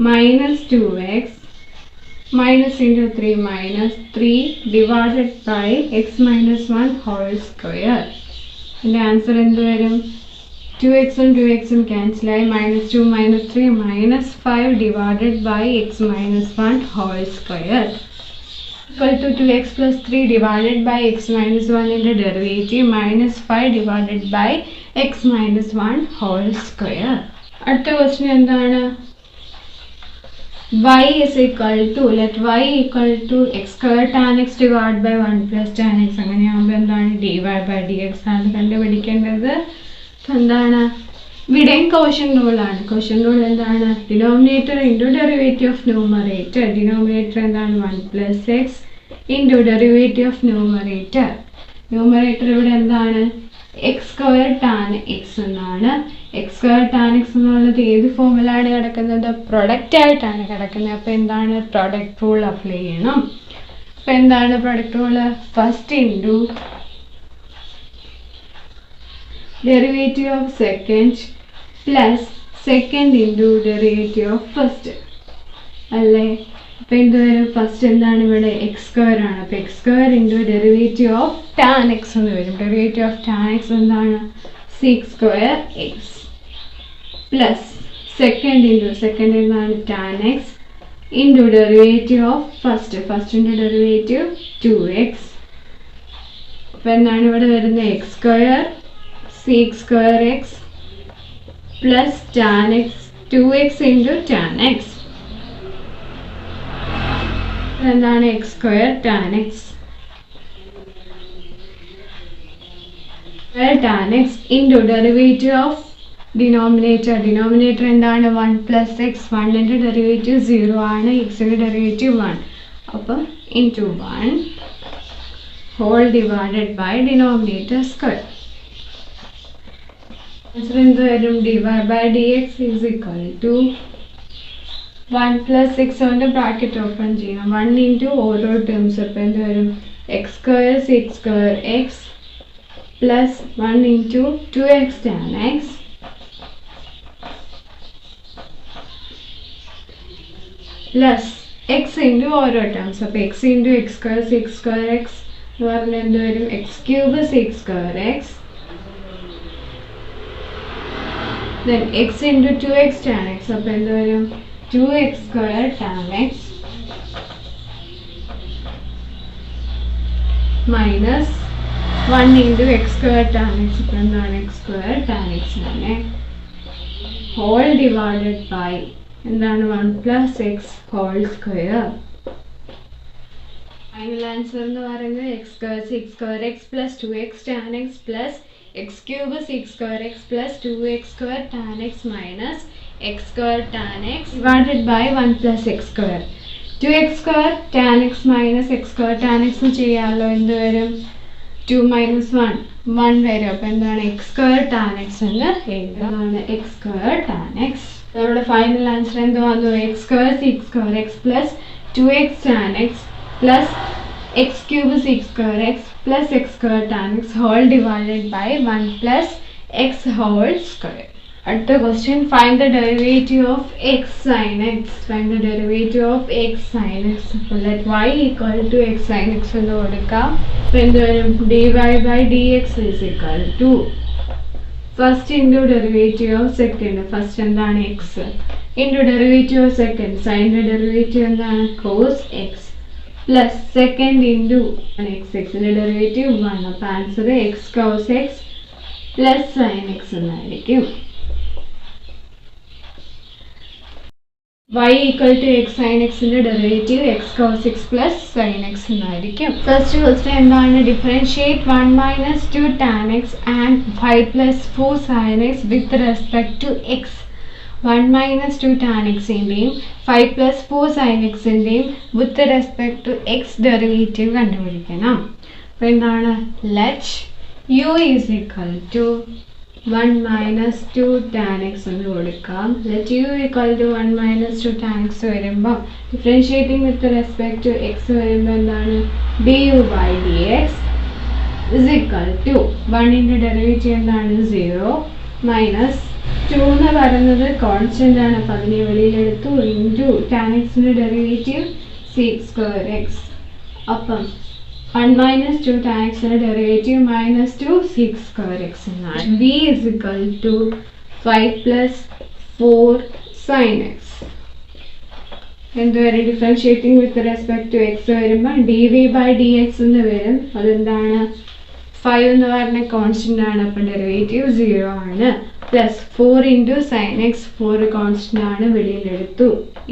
minus 2x minus into 3 minus 3 divided by x minus 1 whole square. ഇതിൻ്റെ ആൻസർ എന്ത് വരും? 2xും 2xും ക്യാൻസലായി. minus 2 minus 3 minus 5 divided by x minus 1 whole square equal to 2x plus 3 divided by x minus 1 into derivative minus 5 divided by x minus 1 whole square. അടുത്ത question എന്താണ്? y is equal to let y equal to x square tan x divided by 1 plus tan x. അങ്ങനെയാകുമ്പോൾ എന്താണ്? dy by dx ആണ് കണ്ടുപിടിക്കേണ്ടത്. എന്താണ്? ഇവിടെയും quotient റൂളാണ്. Quotient rule എന്താണ്? Denominator into derivative of numerator. Denominator എന്താണ്? 1 plus X into derivative of numerator. Numerator ഇവിടെ എന്താണ്? എക്സ് സ്ക്വയർ ടാൻ എക്സ് എന്നാണ്. എക്സ് സ്ക്വയർ ടാൻ എക്സ് എന്നുള്ളത് ഏത് ഫോമിലാണ് കിടക്കുന്നത്? പ്രൊഡക്റ്റ് ആയിട്ടാണ് കിടക്കുന്നത്. അപ്പോൾ എന്താണ്? പ്രൊഡക്റ്റ് റൂൾ അപ്ലൈ ചെയ്യണം. അപ്പോൾ എന്താണ് product rule? First into derivative of second plus second into derivative of first അല്ലേ? അപ്പോൾ എന്ത് വരും? ഫസ്റ്റ് എന്താണ് ഇവിടെ? എക്സ് സ്ക്വയർ ആണ്. അപ്പോൾ x square into derivative of tan x എന്ന് വരും. ഡെറിവേറ്റീവ് ഓഫ് ടാൻ എക്സ് എന്താണ്? Sec square x plus second into second എന്താണ്? Tan x into derivative of first. ഫസ്റ്റിൻ്റെ ഡെറിവേറ്റീവ് 2x. അപ്പോൾ എന്താണ് ഇവിടെ വരുന്നത്? X square 6 square x plus tan x 2x into tan x. എന്താണ്? x square tan x tan x into derivative of denominator. Denominator എന്താണ്? 1 plus x. 1ൻ്റെ derivative 0 ആണ്. xൻ്റെ derivative 1. അപ്പം into 1 whole divided by denominator square. Answer എന്ത് വരും? dy by dx is equal to 1 plus 6 കൊണ്ട് bracket open ചെയ്യണം. 1 into ഓരോ terms. അപ്പോൾ എന്ത് വരും? X square 6 square x plus 1 into 2x tan x plus X into ഓരോ ടേംസ്. അപ്പോൾ X into X square 6 square X എന്ന് പറഞ്ഞാൽ എന്ത് വരും? X cube 6 square X then x into 2x tan x. അപ്പോൾ എന്ത് വരും? 2x square tan x minus 1 into x square tan x. അപ്പോൾ എന്താണ്? x square tan x ആണ്. whole divided by എന്താണ്? 1 plus x whole square. Final answer എന്ന് പറയുന്നത് x square 6 square x plus 2x tan x plus x cube 6 square x plus 2x square tan x minus x square tan x divided by 1 plus x square. 2x square tan x minus x square tan x ചെയ്യാമല്ലോ. എന്ത് വരും? 2 minus 1 1 വരും. അപ്പോൾ എന്താണ്? x square tan x എന്ന് എഴുതാം. x square tan x. നമ്മുടെ final answer എന്ത് വന്നു? x square 6 square x plus 2x tan x plus x cube 6 square x plus x square tan x whole divided by 1 plus x whole square. അടുത്ത question find the derivative of x sine x. Find the derivative of x sine x. അപ്പോൾ let y equal to x sine x എന്ന് കൊടുക്കാം. അപ്പോൾ എന്ത് വരും? D y by d x is equal to first into derivative of second. First എന്താണ്? X into derivative of second. സൈൻ്റെ derivative എന്താണ്? Cos x plus second into x. എക്സിൻ്റെ derivative 1. അപ്പോൾ answer x cos x plus sine x എന്നായിരിക്കും. y equal to x sine എക്സിൻ്റെ derivative x cos x plus sine x എന്നായിരിക്കും. First question എന്താണ്? Differentiate 1 minus 2 tan x and 5 plus 4 sine x with respect to x. 1 minus 2 tan എക്സിൻ്റെയും 5 plus 4 sine എക്സിൻ്റെയും with respect to x derivative കണ്ടുപിടിക്കണം. അപ്പോൾ എന്താണ്? Let u is equal to 1 minus 2 tan x എന്ന് കൊടുക്കാം. Let u equal to 1 minus 2 tan x വരുമ്പോൾ differentiating with respect to x വരുമ്പോൾ എന്താണ്? D u by d x is equal to 1ൻ്റെ derivative എന്താണ്? 0 മൈനസ് 2 എന്ന് പറയുന്നത് കോൺസ്റ്റൻ്റ് ആണ്. അപ്പോൾ അതിനെ വെളിയിലെടുത്തു ഇൻറ്റു ടാൻ എക്സിൻ്റെ ഡെറിവേറ്റീവ് സീക്ക് സ്ക്വയർ എക്സ്. അപ്പം 1 മൈനസ് 2 ടാൻ എക്സിൻ്റെ ഡെറിവേറ്റീവ് മൈനസ് 2 6 സ്ക്വയർ എക്സ് എന്നാണ്. V is equal to 5 plus 4 sine x. എന്തുവരെ? Differentiating with respect to x വരുമ്പോൾ d v by d x എന്ന് വരും. അതെന്താണ്? 5 എന്ന് പറഞ്ഞ കോൺസ്റ്റൻ്റ് ആണ്. അപ്പം ഡെറിവേറ്റീവ് 0 ആണ്. Plus 4 into sine x. 4 constant ആണ്, വെളിയിലെടുത്തു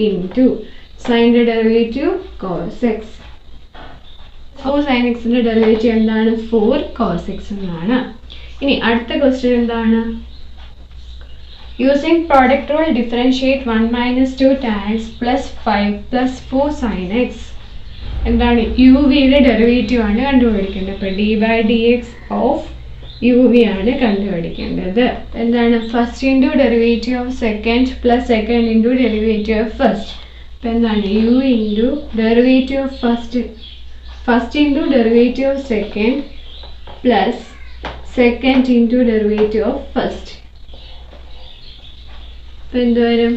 ഇൻറ്റു സൈൻ്റെ ഡെറിവേറ്റീവ് കോസ് എക്സ്. 4 സൈൻ എക്സിൻ്റെ ഡെറിവേറ്റീവ് എന്താണ്? 4 കോസ് എക്സ് എന്നാണ്. ഇനി അടുത്ത ക്വസ്റ്റ്യൻ എന്താണ്? Using product rule differentiate 1 minus 2 tan x plus 5 plus 4 sine x. എന്താണ്? യു വിയുടെ ഡെറിവേറ്റീവ് ആണ് കണ്ടുപിടിക്കേണ്ടത്. അപ്പോൾ d by d x of u v ആണ് കണ്ടുപിടിക്കേണ്ടത്. എന്താണ്? First into derivative of second plus second into derivative of first. അപ്പോൾ എന്താണ്? U into derivative of first into derivative of second plus second into derivative of first. അപ്പോൾ എന്ത് വരും?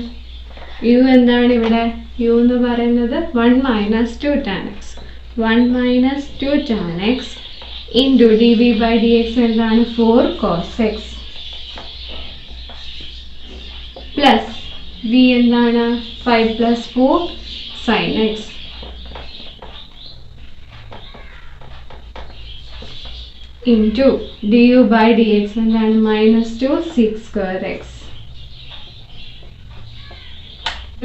U എന്താണ് ഇവിടെ? യു എന്ന് പറയുന്നത് 1 minus 2 tan x. 1 minus 2 tan x into d v by d x എന്താണ്? 4 കോസ് എക്സ് പ്ലസ് വി എന്താണ്? 5 plus 4 sine x into d u by d x എന്താണ്? Minus 2 6 square x.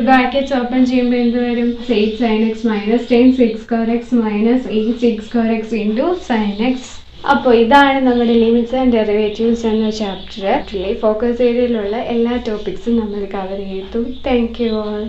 Brackets open ചെയ്യുമ്പോൾ എന്ത് വരും? 8 sine x minus 10 6 square x minus 8 6 square x into sine x. അപ്പോൾ ഇതാണ് നമ്മുടെ limits and derivatives എന്ന ചാപ്റ്ററിലെ focus ഏരിയയിലുള്ള എല്ലാ ടോപ്പിക്സും നമ്മൾ കവർ ചെയ്തു. Thank you all.